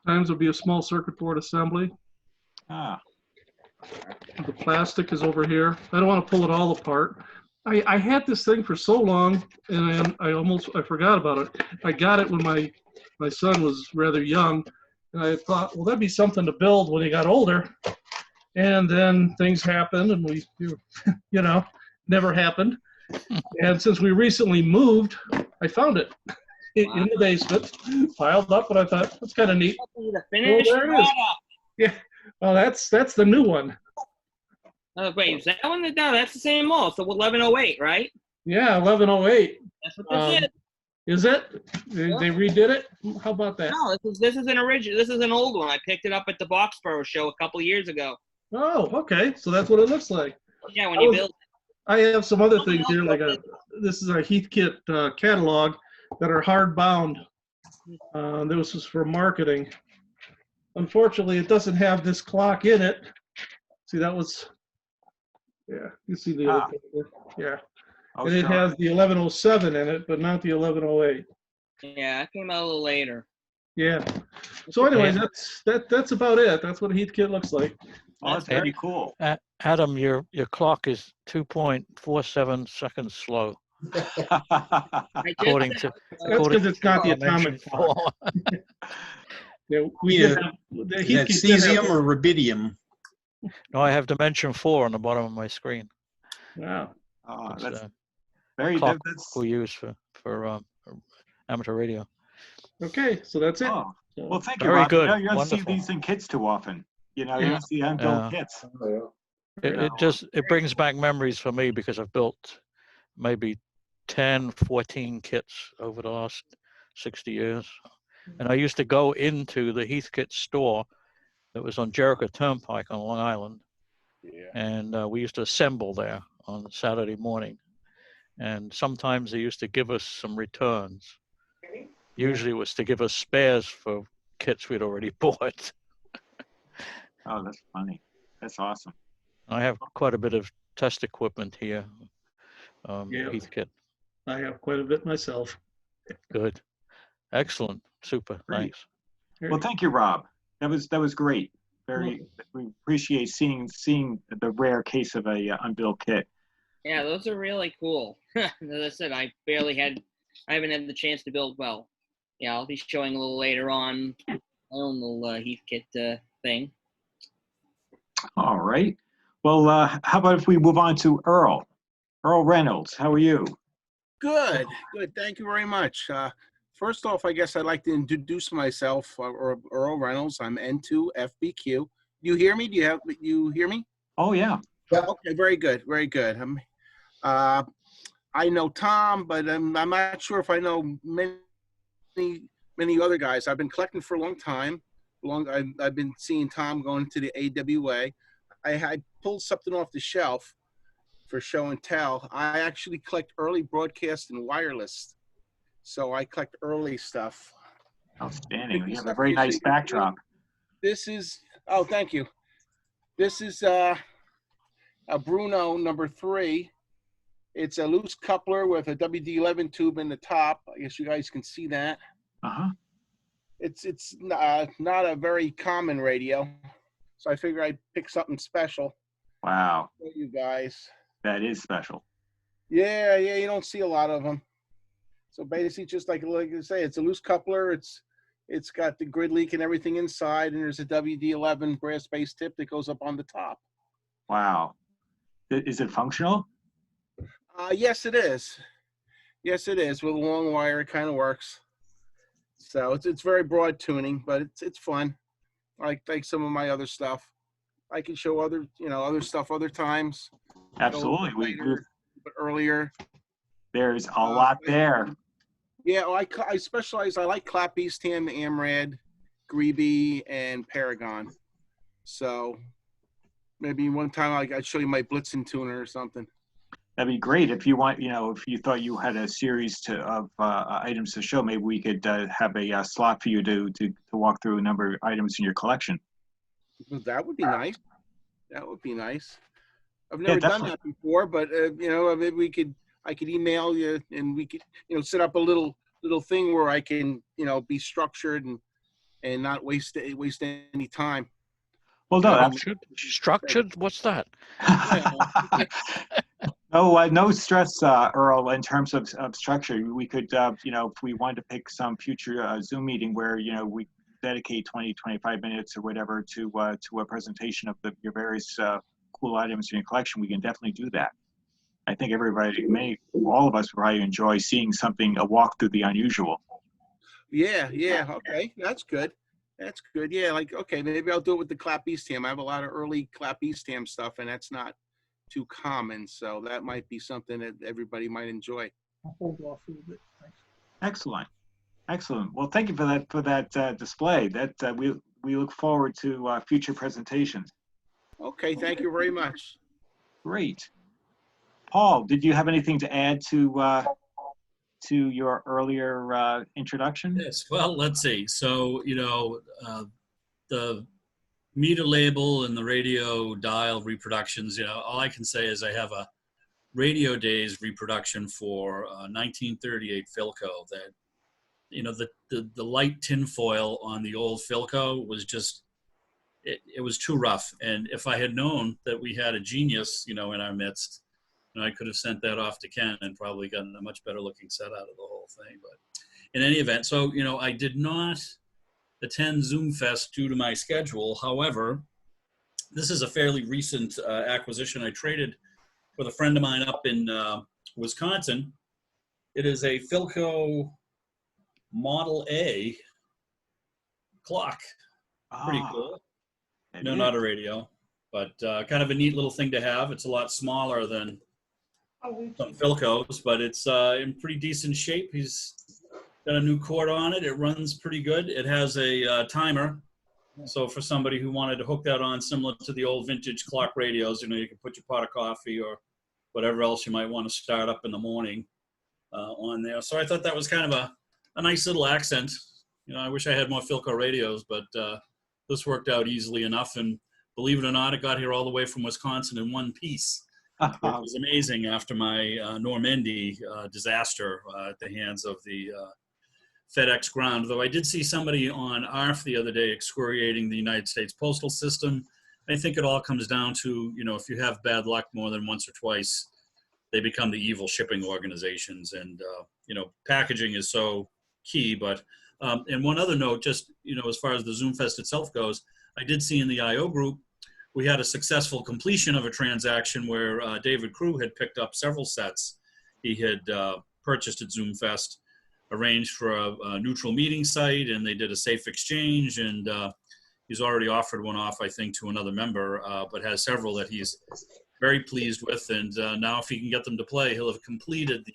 there'll be a small circuit board assembly. The plastic is over here. I don't want to pull it all apart. I had this thing for so long, and I forgot about it. I got it when my son was rather young, and I thought, well, that'd be something to build when he got older. And then things happened, and we, never happened. And since we recently moved, I found it in the basement, piled up, and I thought, that's kind of neat. The finished there it is. product. Yeah. Well, that's the new one. Oh, wait, is that one? No, that's the same mold. So 1108, right? Yeah, 1108. That's what this is. Is it? They redid it? How about that? No, this is an original. This is an old one. I picked it up at the Boxborough show a couple years ago. Oh, okay. So that's what it looks like. Yeah, when you build. I have some other things here, like this is a Heathkit catalog that are hard bound. This was for marketing. Unfortunately, it doesn't have this clock in it. See, that was, yeah, you see the other picture. Yeah. And it has the 1107 in it, but not the 1108. Yeah, it came out a little later. Yeah. So anyways, that's about it. That's what a Heathkit looks like. Oh, that's very cool. Adam, your clock is 2.47 seconds slow, according to That's because it's not the atomic Dimension clock. 4. Yeah, Is the that heat did have- cesium or rubidium? No, I have Dimension 4 on the bottom of my screen. Wow. It's That's a very, clock that's, we use for amateur radio. Okay, so that's it. oh, So- well, thank you, Very Rob. good. You don't see Wonderful. these in kits too often. You know, you Yeah. don't see unbuilt Yeah. kits. It brings back memories for me because I've built maybe 10, 14 kits over the last 60 years. And I used to go into the Heathkit store that was on Jericho Turnpike on Long Island. Yeah. And we used to assemble there on Saturday morning. And sometimes they used to give us some returns. Usually it was to give us spares for kits we'd already bought. Oh, that's funny. That's awesome. I have quite a bit of test equipment here, Yeah. Heathkit. I have quite a bit myself. Good. Excellent. Super. Great. Thanks. Well, thank you, Rob. That was great. Very, we appreciate seeing the rare case of a unbuilt kit. Yeah, those are really cool. As I said, I haven't had the chance to build well. Yeah, I'll be showing a little later on my own little Heathkit thing. All right. Well, how about if we move on to Earl? Earl Reynolds, how are you? Good, good. Thank you very much. First off, I guess I'd like to introduce myself, Earl Reynolds. I'm N2FBQ. You hear me? You hear me? Oh, yeah. Okay, very good, very good. I know Tom, but I'm not sure if I know many other guys. I've been collecting for a long time. I've been seeing Tom going to the AWA. I pulled something off the shelf for show and tell. I actually collect early broadcast and wireless. So I collect early stuff. Outstanding. You have a very nice backdrop. This is, oh, thank you. This is a Bruno number 3. It's a loose coupler with a WD-11 tube in the top. I guess you guys can see that. Uh-huh. It's not a very common radio. So I figure I'd pick something special. Wow. For you guys. That is special. Yeah, you don't see a lot of them. So basically, just like I say, it's a loose coupler. It's got the grid leak and everything inside, and there's a WD-11 brass base tip that goes up on the top. Wow. Is it functional? Yes, it is. Yes, it is. With a long wire, it kind of works. So it's very broad tuning, but it's fun. Like some of my other stuff. I can show other stuff other times. Absolutely. But earlier. There's a lot there. Yeah, well, I specialize. I like Clap Eastham, Amrad, Greeby, and Paragon. So maybe one time I'd show you my Blitzen tuner or something. That'd be great. If you want, if you thought you had a series of items to show, maybe we could have a slot for you to walk through a number of items in your collection. That would be nice. That would be nice. I've never done that before, but maybe I could email you and we could, set up a little thing where I can, be structured and not waste any time. Well, no, structured. What's that? No stress, Earl. In terms of structure, we could, if we wanted to pick some future Zoom meeting where we dedicate 20, 25 minutes or whatever to a presentation of your various cool items in your collection, we can definitely do that. I think all of us would probably enjoy seeing a walk through the unusual. Yeah. Okay, that's good. That's good. Yeah, okay, maybe I'll do it with the Clap Eastham. I have a lot of early Clap Eastham stuff, and that's not too common, so that might be something that everybody might enjoy. I'll hold off a little bit. Thanks. Excellent. Well, thank you for that display. That we look forward to future presentations. Okay, thank you very much. Great. Paul, did you have anything to add to your earlier introduction? Yes. Well, let's see. So, the meter label and the radio dial reproductions, all I can say is I have a Radio Days reproduction for 1938 Philco that, the light tinfoil on the old Philco was just, it was too rough. And if I had known that we had a genius, in our midst, I could have sent that off to Ken and probably gotten a much better looking set out of the whole thing. But in any event, so, I did not attend Zoom Fest due to my schedule. However, this is a fairly recent acquisition. I traded with a friend of mine up in Wisconsin. It is a Philco Model A clock. Pretty cool. No, not a radio, but kind of a neat little thing to have. It's a lot smaller than some Philcos, but it's in pretty decent shape. He's got a new cord on it. It runs pretty good. It has a timer. So for somebody who wanted to hook that on, similar to the old vintage clock radios, you can put your pot of coffee or whatever else you might want to start up in the morning on there. So I thought that was kind of a nice little accent. I wish I had more Philco radios, but this worked out easily enough. And believe it or not, it got here all the way from Wisconsin in one piece. It was amazing after my Normandy disaster at the hands of the FedEx ground. Though I did see somebody on ARF the other day excoriating the United States postal system. I think it all comes down to, if you have bad luck more than once or twice, they become the evil shipping organizations. And, packaging is so key. But, and one other note, just, as far as the Zoom Fest itself goes, I did see in the IO group, we had a successful completion of a transaction where David Crew had picked up several sets he had purchased at Zoom Fest, arranged for a neutral meeting site, and they did a safe exchange. And he's already offered one off, I think, to another member, but has several that he's very pleased with. And now if he can get them to play, he'll have completed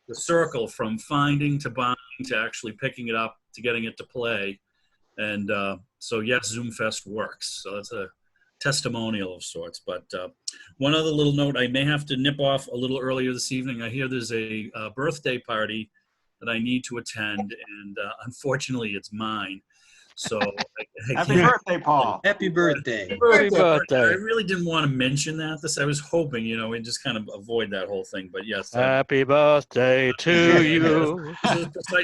the circle from finding to buying to actually picking it up to getting it to play. And so, yes, Zoom Fest works. So that's a testimonial of sorts. But one other little note, I may have to nip off a little earlier this evening. I hear there's a birthday party that I need to attend, and unfortunately it's mine. So Happy birthday, Paul. Happy birthday. Happy birthday. I really didn't want to mention that. I was hoping, we just kind of avoid that whole thing. But yes. Happy birthday to you.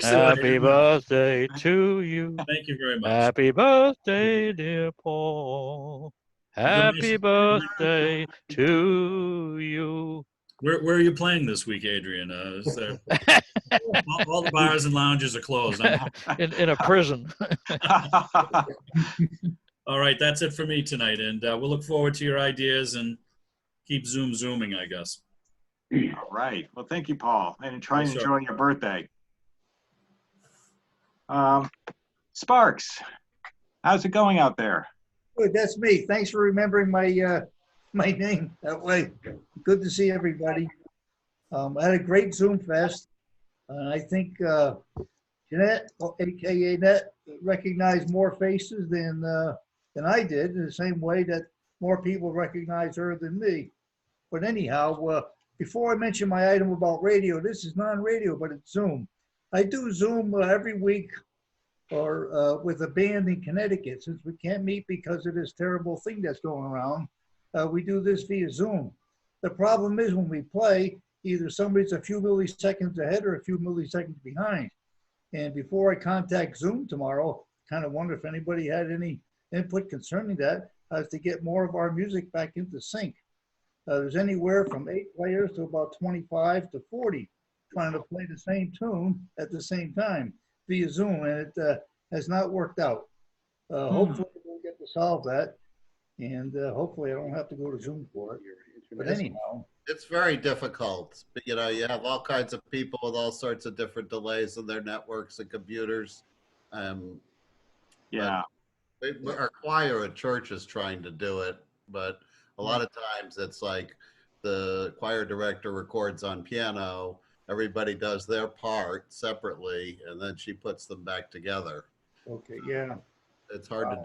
Happy birthday to you. Thank you very much. Happy birthday, dear Paul. Happy birthday to you. Where are you playing this week, Adrian? Is there... all the bars and lounges are closed. In a prison. All right, that's it for me tonight, and we'll look forward to your ideas and keep zooming, I guess. All right. Well, thank you, Paul, and try and enjoy your birthday. Sparks, how's it going out there? Good, that's me. Thanks for remembering my my name that way. Good to see everybody. I had a great Zoom Fest. I think Jeanette, aka Net, recognized more faces than I did, in the same way that more people recognize her than me. But anyhow, before I mention my item about radio, this is non-radio, but it's Zoom. I do Zoom every week or with a band in Connecticut. Since we can't meet because of this terrible thing that's going around, we do this via Zoom. The problem is when we play, either somebody's a few milliseconds ahead or a few milliseconds behind. And before I contact Zoom tomorrow, kind of wonder if anybody had any input concerning that, as to get more of our music back into sync. There's anywhere from 8 players to about 25 to 40 trying to play the same tune at the same time via Zoom, and it has not worked out. Hopefully we'll get to solve that, and hopefully I don't have to go to Zoom for it. But anyhow. It's very difficult. But, you have all kinds of people with all sorts of different delays in their networks and computers. Yeah. Our choir at church is trying to do it, but a lot of times it's like the choir director records on piano, everybody does their part separately, and then she puts them back together. Okay, yeah. It's hard to do.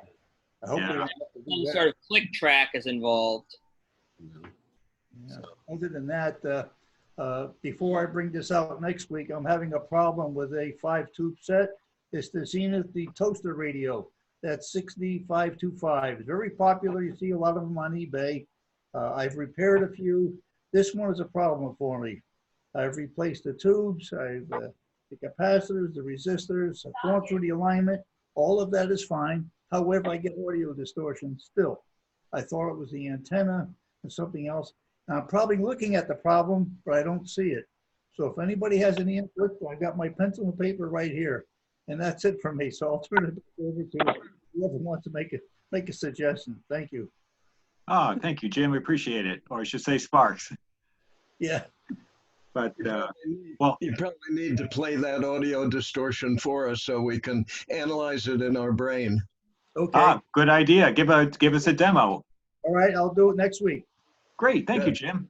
I hope we don't have to do Some that. sort of click track is involved. Yeah. Other than that, before I bring this out next week, I'm having a problem with a 5-tube set. It's the Zenith, the toaster radio. That's 6D525. It's very popular. You see a lot of them on eBay. I've repaired a few. This one is a problem for me. I've replaced the tubes, the capacitors, the resistors. I've gone through the alignment. All of that is fine. However, I get audio distortion still. I thought it was the antenna or something else. Now, I'm probably looking at the problem, but I don't see it. So if anybody has any input, I got my pencil and paper right here. And that's it for me. So I'll turn it over to whoever wants to make a suggestion. Thank you. Oh, thank you, Jim. We appreciate it. Or I should say Sparks. Yeah. But, well, you probably need to play that audio distortion for us so we can analyze it in our brain. Okay. Good idea. Give us a demo. All right, I'll do it next week. Great. Thank you, Jim.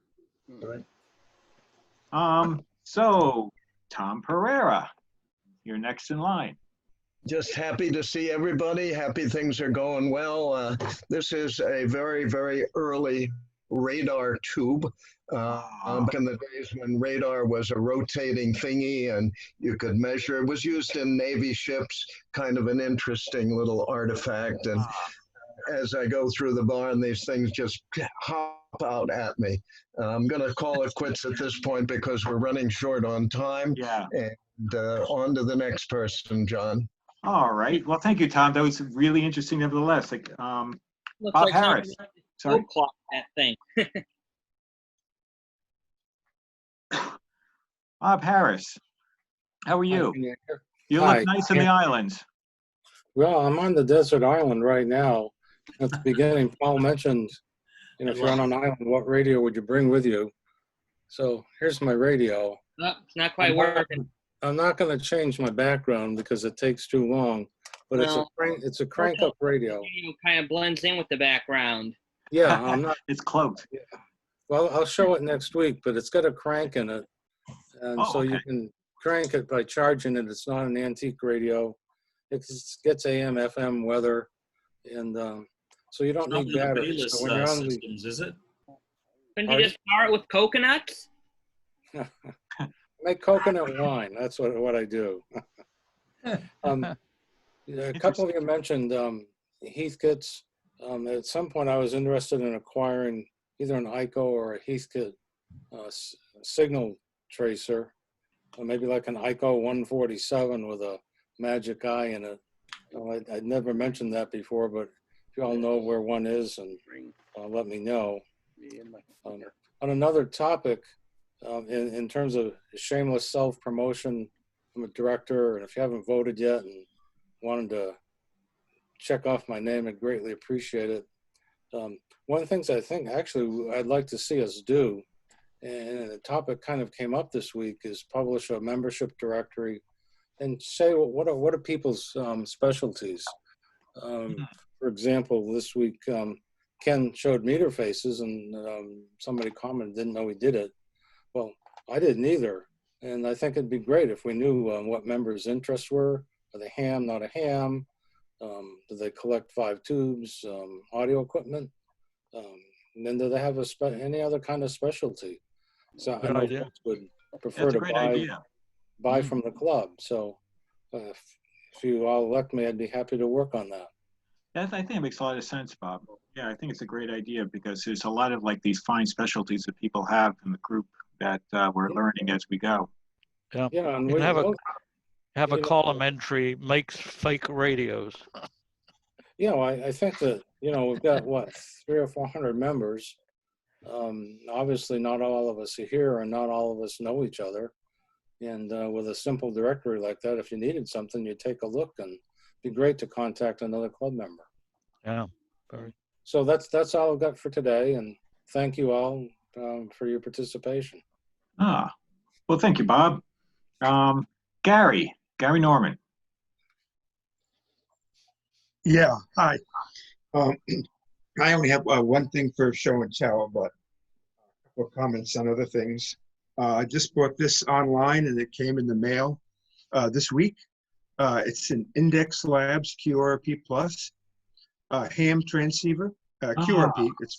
All right. So, Tom Pereira, you're next in line. Just happy to see everybody. Happy things are going well. This is a very, very early radar tube. Back in the days when radar was a rotating thingy and you could measure. It was used in Navy ships, kind of an interesting little artifact. And as I go through the barn, these things just hop out at me. I'm going to call it quits at this point because we're running short on time. Yeah. And on to the next person, John. All right. Well, thank you, Tom. That was really interesting, nevertheless. Like, Looks Bob like Harris. Sorry. clock that thing. Bob Harris, how are you? You Hi. look nice on the islands. Well, I'm on the desert island right now. At the beginning, Paul mentioned, if you're on an island, what radio would you bring with you? So here's my radio. No, it's not quite working. I'm not going to change my background because it takes too long, but No. it's a crank up radio. It kind of blends in with the background. Yeah, I'm not. It's cloaked. Yeah. Well, I'll show it next week, but it's got a crank in it, and Oh, so you okay. can crank it by charging it. It's not an antique radio. It gets AM, FM weather, and so you don't Not need the batteries. Bayless, So when you're on the systems, is it? Couldn't you just power it with coconuts? make coconut wine. That's what I do. A couple of you mentioned Heathkits. At some point, I was interested in acquiring either an ICO or a Heathkit signal tracer, or maybe like an ICO 147 with a magic eye in it. I'd never mentioned that before, but if you all know where one is, and let me know. On another topic, in terms of shameless self-promotion, I'm a director, and if you haven't voted yet and wanted to check off my name, I'd greatly appreciate it. One of the things I think actually I'd like to see us do, and the topic kind of came up this week, is publish a membership directory and say what are people's specialties. For example, this week Ken showed meter faces, and somebody commented didn't know he did it. Well, I didn't either, and I think it'd be great if we knew what members' interests were. Are they ham, not a ham? Do they collect 5 tubes, audio equipment? And then do they have any other kind of specialty? So I know folks would prefer That's a to great idea. buy from the club. So if you all elect me, I'd be happy to work on that. I think it makes a lot of sense, Bob. Yeah, I think it's a great idea because there's a lot of like these fine specialties that people have in the group that we're learning as we go. Yeah, Yeah, and you can have a you know, column entry, makes fake radios. Yeah, well, I think that, we've got, 300 or 400 members. Obviously, not all of us are here and not all of us know each other. And with a simple directory like that, if you needed something, you take a look, and it'd be great to contact another club member. Yeah. So that's all I've got for today. And thank you all for your participation. Well, thank you, Bob. Gary Norman. Yeah, hi. I only have one thing for show and tell, but a couple of comments on other things. I just bought this online and it came in the mail this week. It's an Index Labs QRP Plus ham transceiver, QRP. It's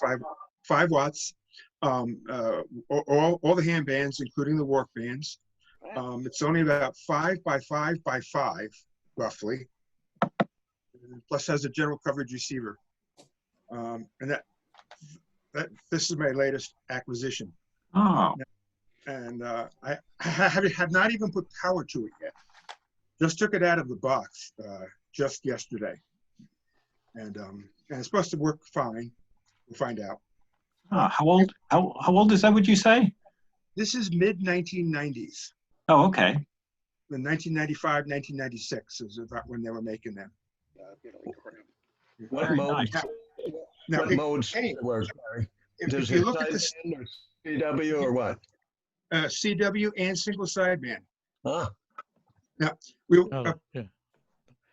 5 watts. All the ham bands, including the work bands. It's only about 5 by 5 by 5, roughly. Plus has a general coverage receiver. And this is my latest acquisition. And I have not even put power to it yet. Just took it out of the box just yesterday. And it's supposed to work fine. We'll find out. How old is that, would you say? This is mid 1990s. Oh, okay. In 1995, 1996 is about when they were making them. What Very modes? nice. Now, What modes hey, work, Gary? if you look at this, sideband or CW or what? CW and single sideband. Huh? Now, Yeah.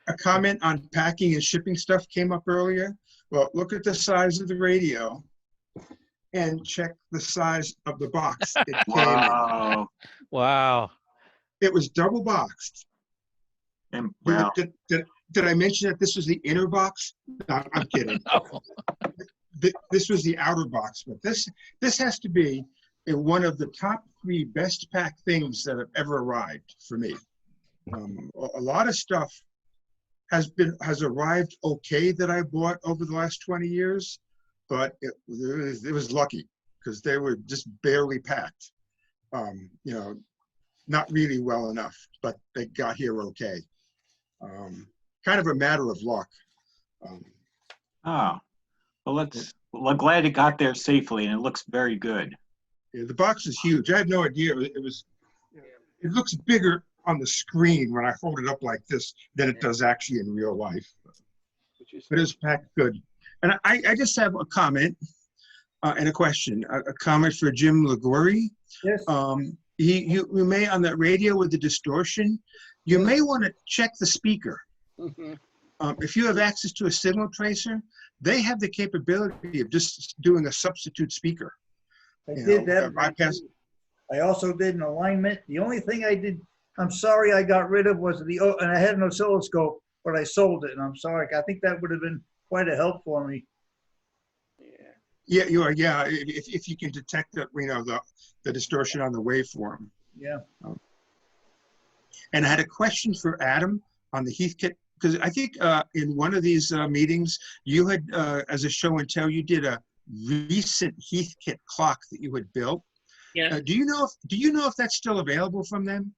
a comment on packing and shipping stuff came up earlier. Well, look at the size of the radio and check the size of the box it came in. Wow. Wow. It was double boxed. And, wow. Did I mention that this was the inner box? No, I'm kidding. This was the outer box, but this has to be one of the top 3 best packed things that have ever arrived for me. A lot of stuff has arrived okay that I bought over the last 20 years, but it was lucky because they were just barely packed. You know, not really well enough, but they got here okay. Kind of a matter of luck. Oh, well, we're glad it got there safely, and it looks very good. Yeah, the box is huge. I had no idea it looks bigger on the screen when I hold it up like this than it does actually in real life. But it was packed good. And I just have a comment and a question. A comment for Jim Liguori. Yes. You may, on that radio with the distortion, you may want to check the speaker. If you have access to a signal tracer, they have the capability of just doing a substitute speaker. I did that. I also did an alignment. The only thing I did, I'm sorry I got rid of was and I had an oscilloscope, but I sold it, and I'm sorry. I think that would have been quite a help for me. Yeah, you are. Yeah, if you can detect the, you know, the distortion on the waveform. Yeah. And I had a question for Adam on the Heathkit, because I think in one of these meetings, you had, as a show and tell, you did a recent Heathkit clock that you had built. Yeah. Do you know if that's still available from them?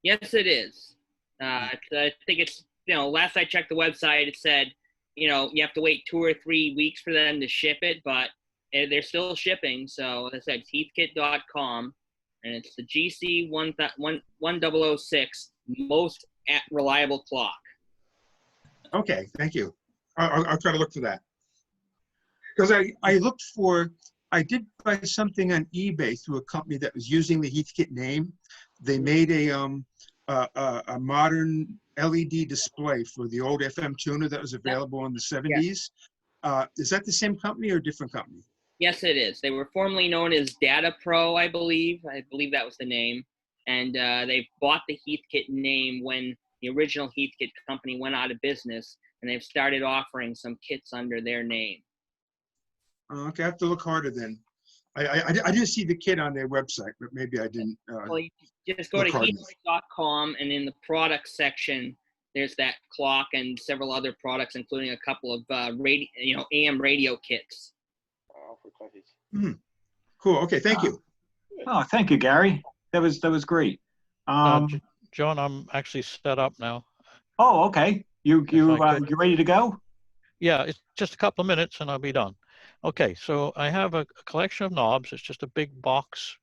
Yes, it is. I think it's, last I checked the website, it said, you have to wait 2 or 3 weeks for them to ship it, but they're still shipping. So as I said, it's heathkit.com, and it's the GC1006 most reliable clock. Okay, thank you. I'll try to look for that. Because I did buy something on eBay through a company that was using the Heathkit name. They made a modern LED display for the old FM tuner that was available in the 70s. Is that the same company or a different company? Yes, it is. They were formerly known as Data Pro, I believe. I believe that was the name. And they bought the Heathkit name when the original Heathkit company went out of business, and they've started offering some kits under their name. Okay, I have to look harder then. I didn't see the kit on their website, but maybe I didn't. Well, you just go to heathkit.com, and in the product section, there's that clock and several other products, including a couple of AM radio kits. Cool. Okay, thank you. Oh, thank you, Gary. That was great. John, I'm actually set up now. Oh, okay. You ready to go? Yeah, it's just a couple of minutes and I'll be done. Okay, so I have a collection of knobs. It's just a big box.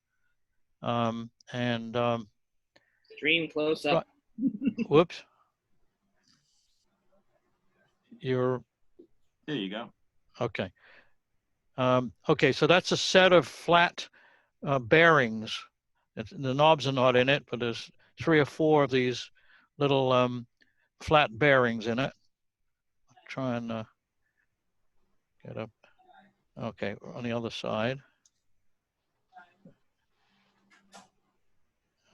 Stream close up. Whoops. There you go. Okay. Okay, so that's a set of flat bearings. The knobs are not in it, but there's 3 or 4 of these little flat bearings in it. I'll try and get up. Okay, on the other side.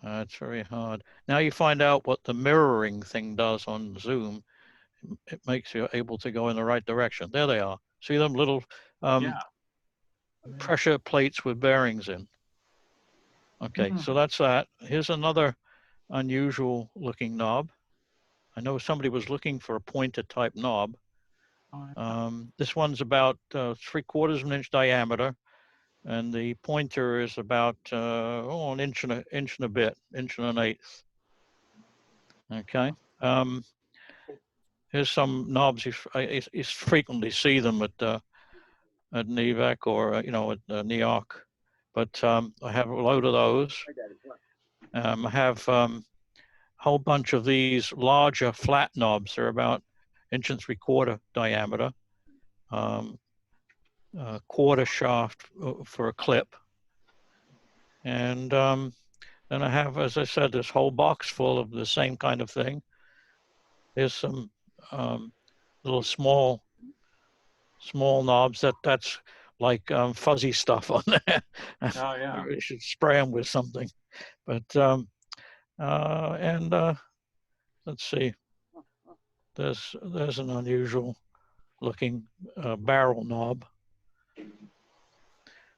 It's very hard. Now you find out what the mirroring thing does on Zoom. It makes you able to go in the right direction. There they are. See them little pressure plates with bearings in. Okay, so that's that. Here's another unusual looking knob. I know somebody was looking for a pointer type knob. This one's about 3/4 of an inch diameter, and the pointer is about an inch and a bit, 1 1/8 inches. Okay. here's some knobs. You frequently see them at NEVAC or at NEOC, but I have a load of those. I have a whole bunch of these larger flat knobs. They're about 1 3/4 diameter, quarter shaft for a clip, and then I have, as I said, this whole box full of the same kind of thing. There's some little small knobs that's like fuzzy stuff on there. Oh yeah. You should spray them with something. But let's see. There's an unusual looking barrel knob.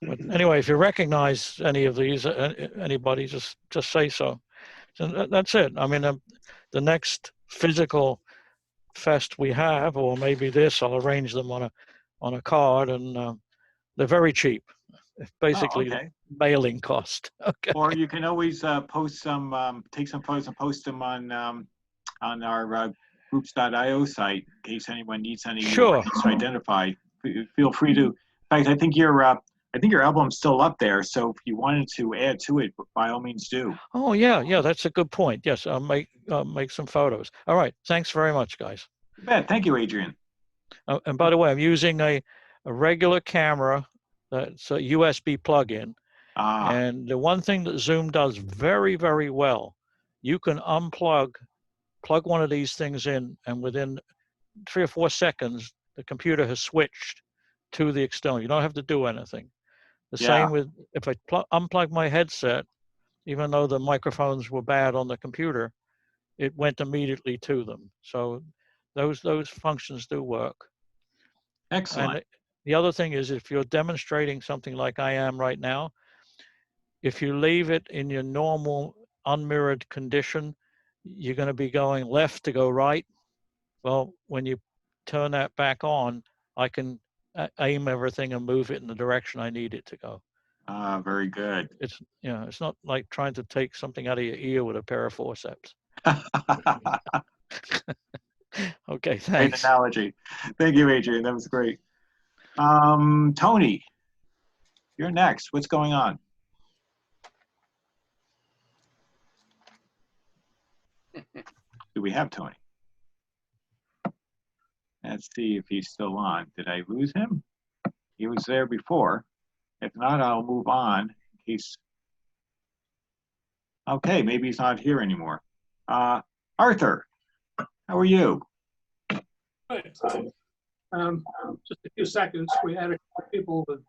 But anyway, if you recognize any of these, anybody, just say so. So that's it. I mean, the next physical fest we have, or maybe this, I'll arrange them on a card, and they're very cheap. It's basically mailing cost. Okay. Or you can always post some, take some photos and post them on our groups.io site in case anyone needs any Sure. to identify. Feel free to. In fact, I think your album's still up there, so if you wanted to add to it, by all means do. Oh yeah, that's a good point. Yes, I'll make some photos. All right, thanks very much, guys. You bet. Thank you, Adrian. And by the way, I'm using a regular camera that's a USB plug-in. And the one thing that Zoom does very, very well, you can plug one of these things in, and within 3 or 4 seconds, the computer has switched to the external. You don't have to do anything. The same with, if I unplug my headset, even though the microphones were bad on the computer, it went immediately to them. So those functions do work. Excellent. And the other thing is, if you're demonstrating something like I am right now, if you leave it in your normal unmirrored condition, you're going to be going left to go right. Well, when you turn that back on, I can aim everything and move it in the direction I need it to go. Very good. It's it's not like trying to take something out of your ear with a pair of forceps. Okay, thanks. Great analogy. Thank you, Adrian. That was great. Tony, you're next. What's going on? Do we have Tony? Let's see if he's still on. Did I lose him? He was there before. If not, I'll move on in case. Okay, maybe he's not here anymore. Arthur, how are you? Good. Just a few seconds. We had a couple people with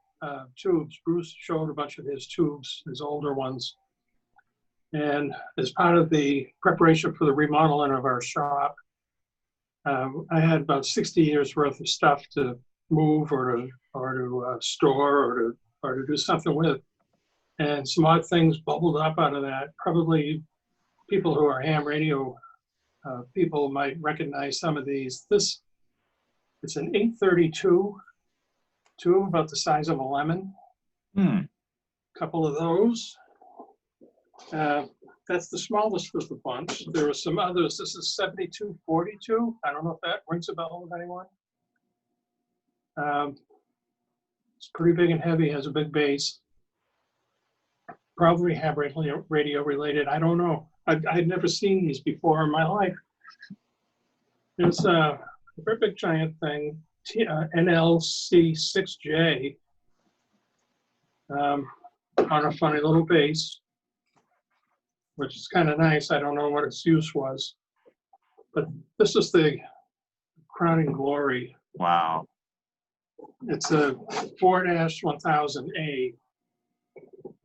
tubes. Bruce showed a bunch of his tubes, his older ones. And as part of the preparation for the remodeling of our shop, I had about 60 years worth of stuff to move or to store or to do something with. And some odd things bubbled up out of that. Probably people who are ham radio people might recognize some of these. It's an 832 tube about the size of a lemon. Couple of those. That's the smallest of the bunch. There are some others. This is 7242. I don't know if that rings a bell with anyone. It's pretty big and heavy, has a big base. Probably have radio related. I don't know. I'd never seen these before in my life. There's a very big giant thing, NLC6J, on a funny little base, which is kind of nice. I don't know what its use was, but this is the crowning glory. Wow. It's a 4-1000A.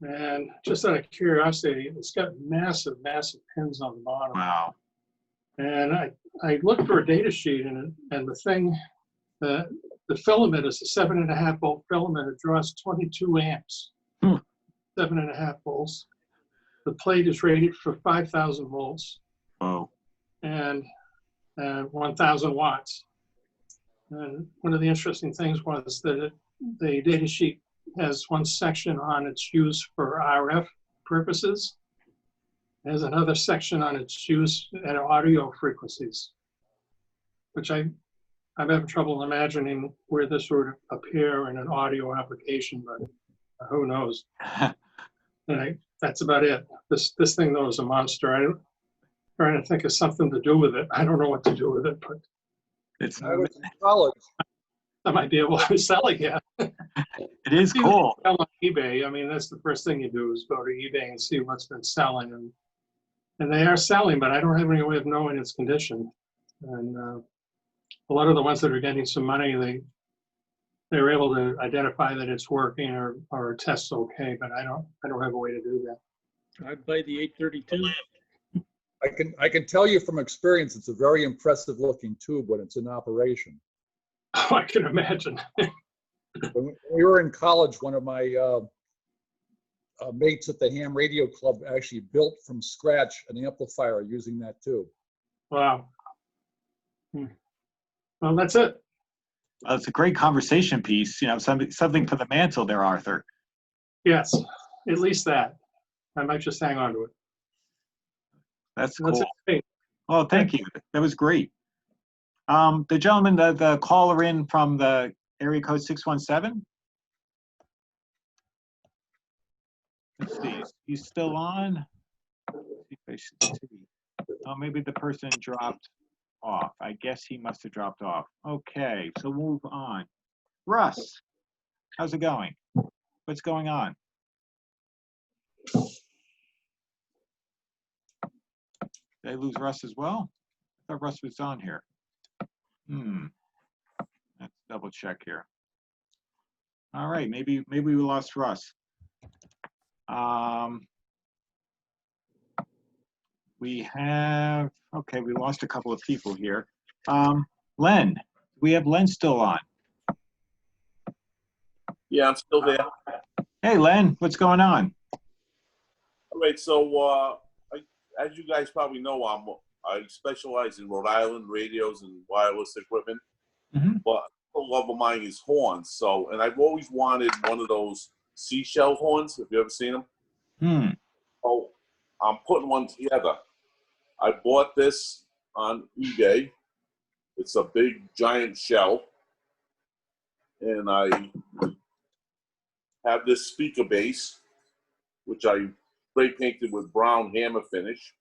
And just out of curiosity, it's got massive, massive pins on the bottom. Wow. And I looked for a data sheet and the thing, the filament is a 7.5 volt filament. It draws 22 amps, 7.5 volts. The plate is rated for 5,000 volts. Oh. And 1,000 watts. And one of the interesting things was that the data sheet has one section on its use for RF purposes. There's another section on its use at audio frequencies. which I'm having trouble imagining where this would appear in an audio application, but who knows? And that's about it. This thing though is a monster. I'm trying to think of something to do with it. I don't know what to do with it, but It's I was in college. I might be able to sell it. Yeah. it is cool. Sell on eBay. I mean, that's the first thing you do is go to eBay and see what's been selling, and they are selling, but I don't have any way of knowing its condition. And a lot of the ones that are getting some money, they're able to identify that it's working or it tests okay, but I don't have a way to do that. I'd buy the 832. I can tell you from experience, it's a very impressive looking tube when it's in operation. Oh, I can imagine. When we were in college, one of my mates at the Ham Radio Club actually built from scratch an amplifier using that tube. Wow. Well, that's it. Well, it's a great conversation piece. You know, something for the mantle there, Arthur. Yes, at least that. I might just hang on to it. That's cool. That's it. Well, thank you. That was great. The gentleman, the caller in from the area code 617. Let's see, he's still on. Oh, maybe the person dropped off. I guess he must have dropped off. Okay, so move on. Russ, how's it going? What's going on? Did I lose Russ as well? I thought Russ was on here. Let's double check here. All right, maybe we lost Russ. We have, okay, we lost a couple of people here. Len, we have Len still on. Yeah, I'm still there. Hey, Len, what's going on? All right, so as you guys probably know, I specialize in Rhode Island radios and wireless equipment. But a love of mine is horns. So, and I've always wanted one of those seashell horns. Have you ever seen them? Oh, I'm putting one together. I bought this on eBay. It's a big giant shell, and I have this speaker base, which I spray painted with brown hammer finish,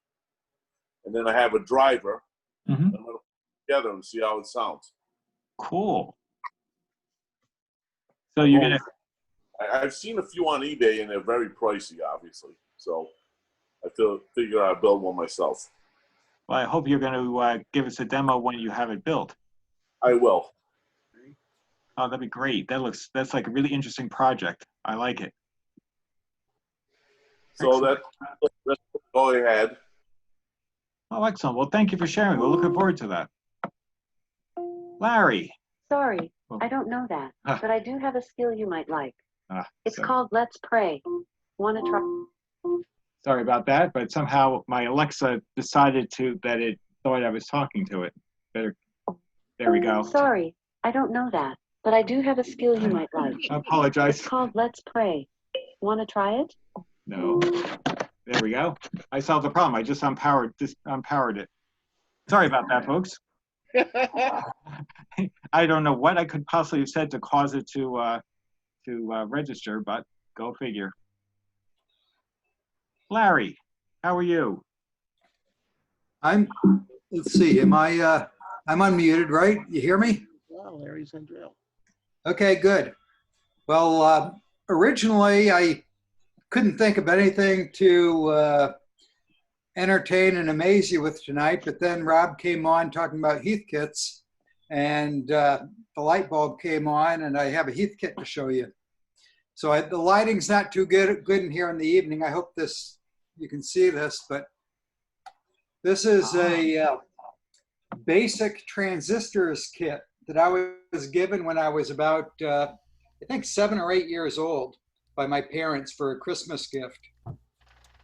and then I have a driver. I'm gonna put it together and see how it sounds. Cool. So you're gonna. I've seen a few on eBay and they're very pricey, obviously. So I figure I'll build one myself. Well, I hope you're going to give us a demo when you have it built. I will. Oh, that'd be great. That's like a really interesting project. I like it. So that's all I had. Oh, excellent. Well, thank you for sharing. We're looking forward to that. Larry. Sorry, I don't know that, but I do have a skill you might like. It's called Let's Pray. Want to try? Sorry about that, but somehow my Alexa decided that it thought I was talking to it. There we go. Sorry, I don't know that, but I do have a skill you might like. I apologize. It's called Let's Pray. Want to try it? No. There we go. I solved the problem. I just unpowered it. Sorry about that, folks. I don't know what I could possibly have said to cause it to register, but go figure. Larry, how are you? Let's see, I'm unmuted, right? You hear me? Wow, Larry's in drill. Okay, good. Well, originally I couldn't think of anything to entertain and amaze you with tonight, but then Rob came on talking about Heathkits, and the light bulb came on, and I have a Heathkit to show you. So the lighting's not too good in here in the evening. I hope you can see this, but this is a basic transistors kit that I was given when I was about, I think 7 or 8 years old by my parents for a Christmas gift.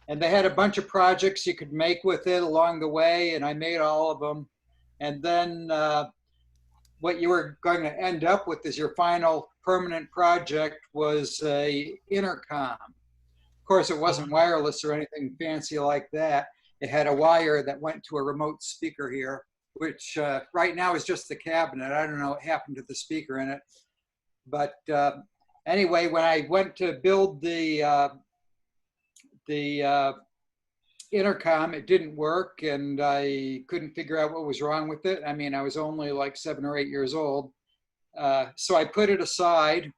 And they had a bunch of projects you could make with it along the way, and I made all of them. And then what you were going to end up with as your final permanent project was a intercom. Of course, it wasn't wireless or anything fancy like that. It had a wire that went to a remote speaker here. which right now is just the cabinet. I don't know what happened to the speaker in it. But anyway, when I went to build the intercom, it didn't work, and I couldn't figure out what was wrong with it. I mean, I was only like 7 or 8 years old. So I put it aside.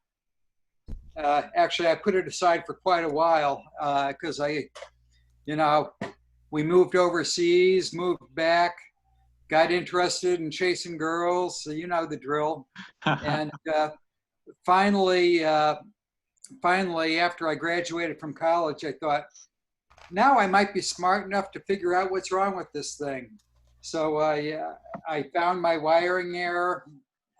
Actually, I put it aside for quite a while because we moved overseas, moved back, got interested in chasing girls, so you know the drill. And finally, after I graduated from college, I thought, now I might be smart enough to figure out what's wrong with this thing. So I found my wiring error.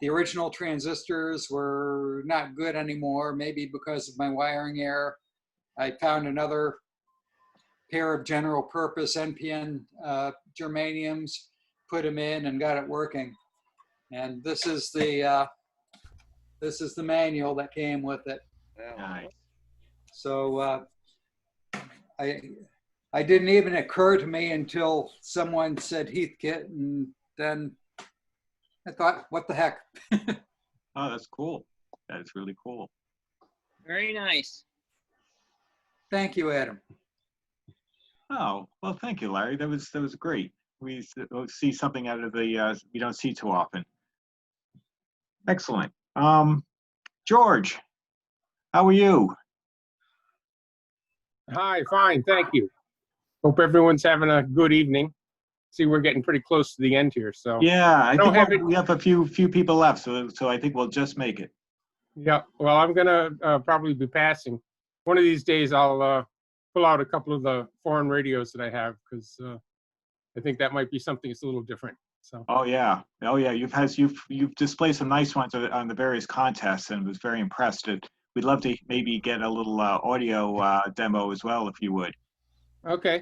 The original transistors were not good anymore, maybe because of my wiring error. I found another pair of general purpose NPN germaniums, put them in and got it working. And this is the manual that came with it. Nice. So I didn't even occur to me until someone said Heathkit, and then I thought, what the heck? Oh, that's cool. That's really cool. Very nice. Thank you, Adam. Oh, well, thank you, Larry. That was great. We see something out of the we don't see too often. Excellent. George, how are you? Hi, fine, thank you. Hope everyone's having a good evening. See, we're getting pretty close to the end here, so. Yeah, I think we have a few people left, so I think we'll just make it. Yeah, well, I'm gonna probably be passing. One of these days, I'll pull out a couple of the foreign radios that I have, because I think that might be something that's a little different. So. Oh yeah, you've displayed some nice ones on the various contests, and was very impressed. We'd love to maybe get a little audio demo as well, if you would. Okay.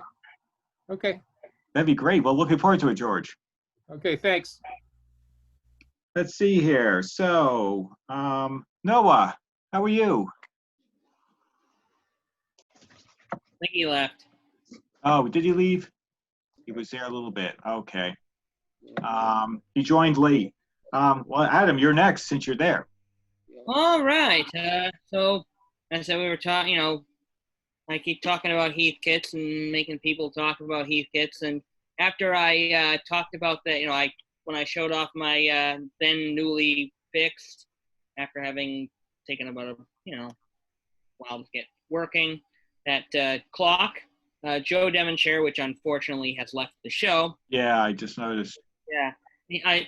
Okay. That'd be great. Well, looking forward to it, George. Okay, thanks. Let's see here. So, Noah, how are you? I think he left. Oh, did he leave? He was there a little bit. Okay. He joined late. Well, Adam, you're next since you're there. All right. So, as we were talking, I keep talking about Heathkits and making people talk about Heathkits. And after I talked about that, when I showed off my then newly fixed, after having taken about a while to get working, that clock, Joe Devonshire, which unfortunately has left the show. Yeah, I just noticed. Yeah,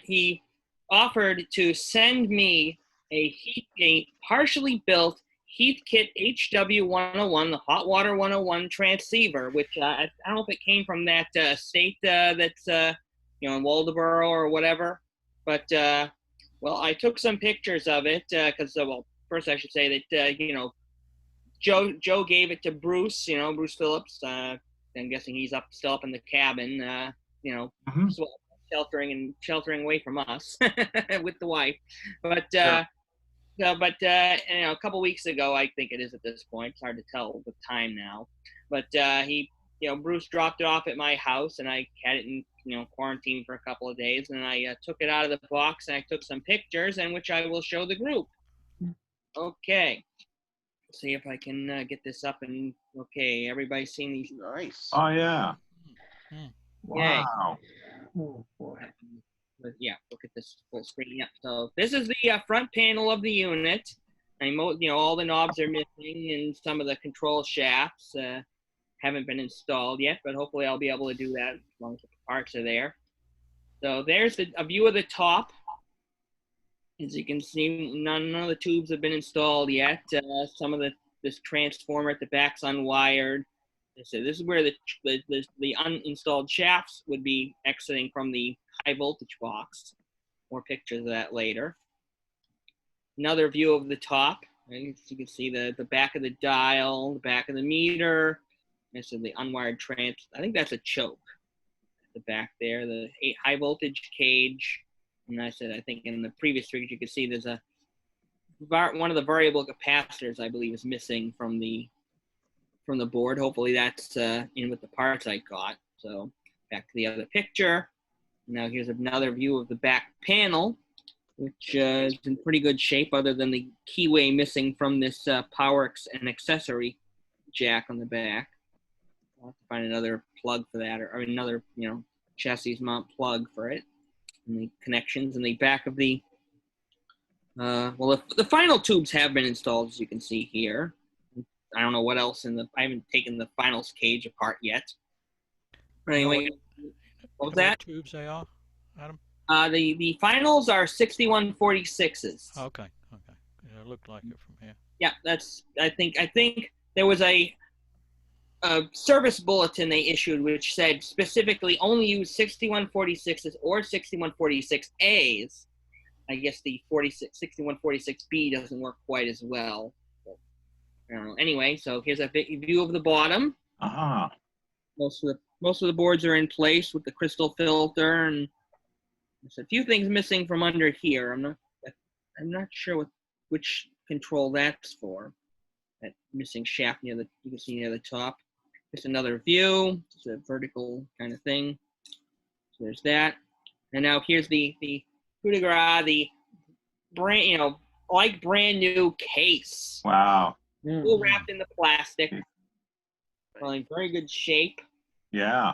he offered to send me a partially built Heathkit HW101, the Hot Water 101 transceiver, which I don't know if it came from that state that's in Waldoboro or whatever, but well, I took some pictures of it because first I should say that Joe gave it to Bruce, Bruce Phillips. I'm guessing he's still up in the cabin, sheltering away from us with the wife, but. Sure. A couple weeks ago, I think it is at this point. It's hard to tell the time now. But Bruce dropped it off at my house, and I had it in quarantine for a couple of days. And I took it out of the box, and I took some pictures, and which I will show the group. Okay, let's see if I can get this up. And okay, everybody's seen these. Nice. Oh yeah. Wow. Oh boy. But yeah, look at this full screen. Yeah, so this is the front panel of the unit. And all the knobs are missing, and some of the control shafts haven't been installed yet. But hopefully, I'll be able to do that as long as the parts are there. So there's a view of the top. As you can see, none of the tubes have been installed yet. Some of this transformer at the back's unwired. So this is where the uninstalled shafts would be exiting from the high voltage box. More pictures of that later. Another view of the top. You can see the back of the dial, the back of the meter. This is the unwired I think that's a choke. The back there, the high voltage cage. And I think in the previous figures you can see there's one of the variable capacitors, I believe, is missing from the board. Hopefully that's in with the parts I got. So back to the other picture. Now here's another view of the back panel, which is in pretty good shape other than the keyway missing from this power and accessory jack on the back. I'll have to find another plug for that, or another, chassis mount plug for it. And the connections in the back of the, the final tubes have been installed, as you can see here. I don't know what else I haven't taken the finals cage apart yet. But anyway, what was that? Tubes they are, Adam? The finals are 6146s. Okay, okay. Yeah, it looked like it from here. Yeah, I think there was a service bulletin they issued which said specifically only use 6146s or 6146As. I guess the 6146B doesn't work quite as well. But, I don't know. Anyway, so here's a view of the bottom. Uh-huh. Most of the boards are in place with the crystal filter, and there's a few things missing from under here. I'm not sure which control that's for. That missing shaft you can see near the top. Just another view. It's a vertical kind of thing. So there's that. And now here's the coup de grace, the brand, brand new case. Wow. All wrapped in the plastic. Well, in very good shape. Yeah.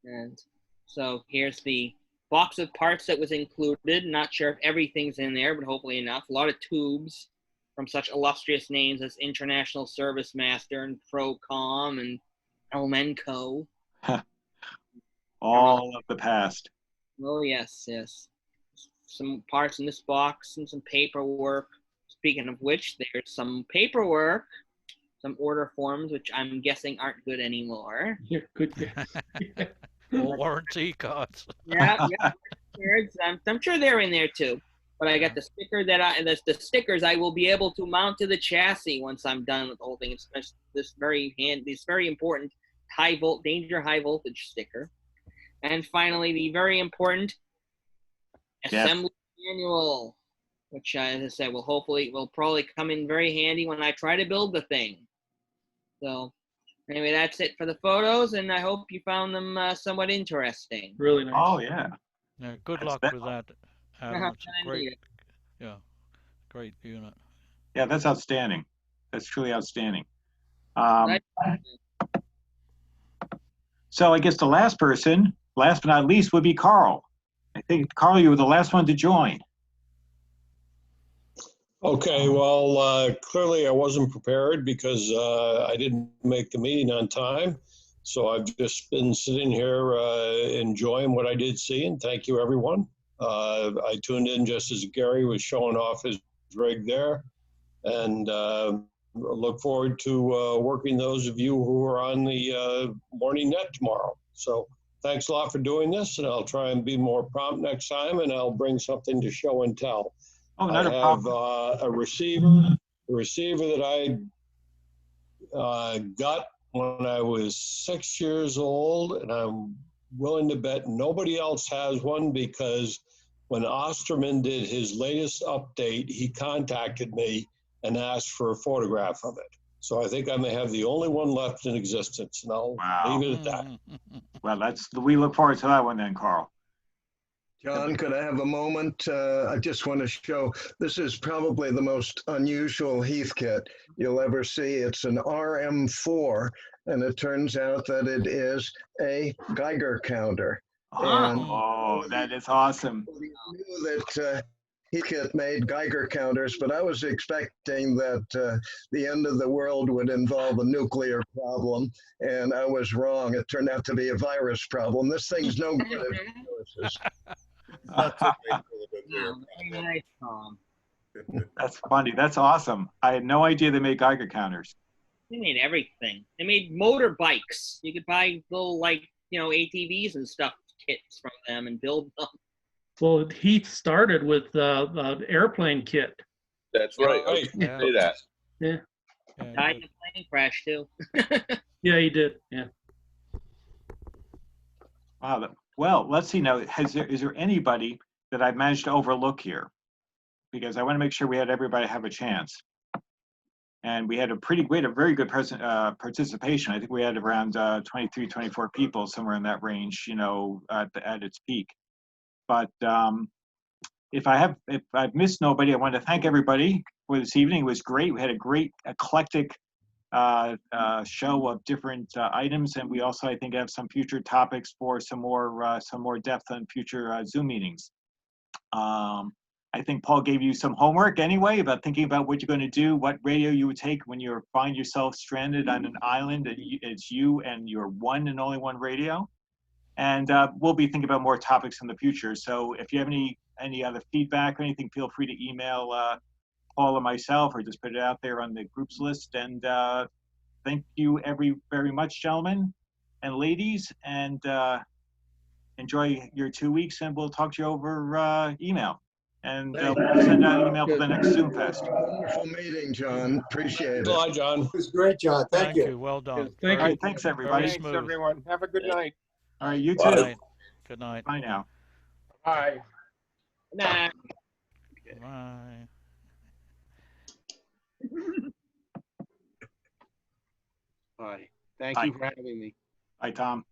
And so here's the box of parts that was included. Not sure if everything's in there, but hopefully enough. A lot of tubes from such illustrious names as International Service Master and Procom and Elmenco. All of the past. Oh, yes. Some parts in this box and some paperwork. Speaking of which, there's some paperwork, some order forms, which I'm guessing aren't good anymore. Yeah, good. Warranty cards. Yeah. I'm sure they're in there too. But I got the sticker the stickers I will be able to mount to the chassis once I'm done with the whole thing. It's this very important danger high voltage sticker. And finally, the very important assembly manual, which, as I said, will probably come in very handy when I try to build the thing. So, anyway, that's it for the photos, and I hope you found them somewhat interesting. Really nice. Oh, yeah. Yeah, good luck with that. It's a great unit. Yeah, that's outstanding. That's truly outstanding. So I guess the last person, last but not least, would be Carl. I think, Carl, you were the last one to join. Okay, well, clearly I wasn't prepared because I didn't make the meeting on time. So I've just been sitting here enjoying what I did see, and thank you, everyone. I tuned in just as Gary was showing off his rig there, and look forward to working those of you who are on the morning net tomorrow. So thanks a lot for doing this, and I'll try and be more prompt next time, and I'll bring something to show and tell. Oh, not a problem. I have a receiver that I got when I was 6 years old, and I'm willing to bet nobody else has one because when Osterman did his latest update, he contacted me and asked for a photograph of it. So I think I may have the only one left in existence, and I'll leave it at that. Well, we look forward to that one then, Carl. John, could I have a moment? I just want to show, this is probably the most unusual Heathkit you'll ever see. It's an RM4, and it turns out that it is a Geiger counter. Oh, that is awesome. I knew that Heathkit made Geiger counters, but I was expecting that the end of the world would involve a nuclear problem, and I was wrong. It turned out to be a virus problem. This thing's no good at viruses. Very nice, Tom. That's funny. That's awesome. I had no idea they made Geiger counters. They made everything. They made motorbikes. You could buy little, ATVs and stuff, kits from them and build them. Well, Heath started with the airplane kit. That's right. I was gonna say that. Yeah. Died in a plane crash, too. Yeah, he did. Yeah. Wow. Well, let's see now. Is there anybody that I've managed to overlook here? Because I want to make sure we had everybody have a chance. And we had a very good participation. I think we had around 23, 24 people, somewhere in that range, you know, at its peak. But if I've missed nobody, I want to thank everybody for this evening. It was great. We had a great eclectic show of different items, and we also, I think, have some future topics for some more depth on future Zoom meetings. I think Paul gave you some homework anyway about thinking about what you're going to do, what radio you would take when you find yourself stranded on an island and it's you and your one and only one radio. And we'll be thinking about more topics in the future. So if you have any other feedback or anything, feel free to email Paul or myself, or just put it out there on the groups list. And thank you very much, gentlemen and ladies, and enjoy your 2 weeks, and we'll talk to you over email. And we'll send out an email for the next Zoom Fest. Wonderful meeting, John. Appreciate it. Bye, John. It was great, John. Thank you. Well done. Thank All you. right, thanks everybody. Very Thanks, smooth. everyone. Have a good night. All right, you Good too. night. Good night. Bye now. Bye. Nah. Bye. Hi. Thank Bye. you for having me. Bye, Tom.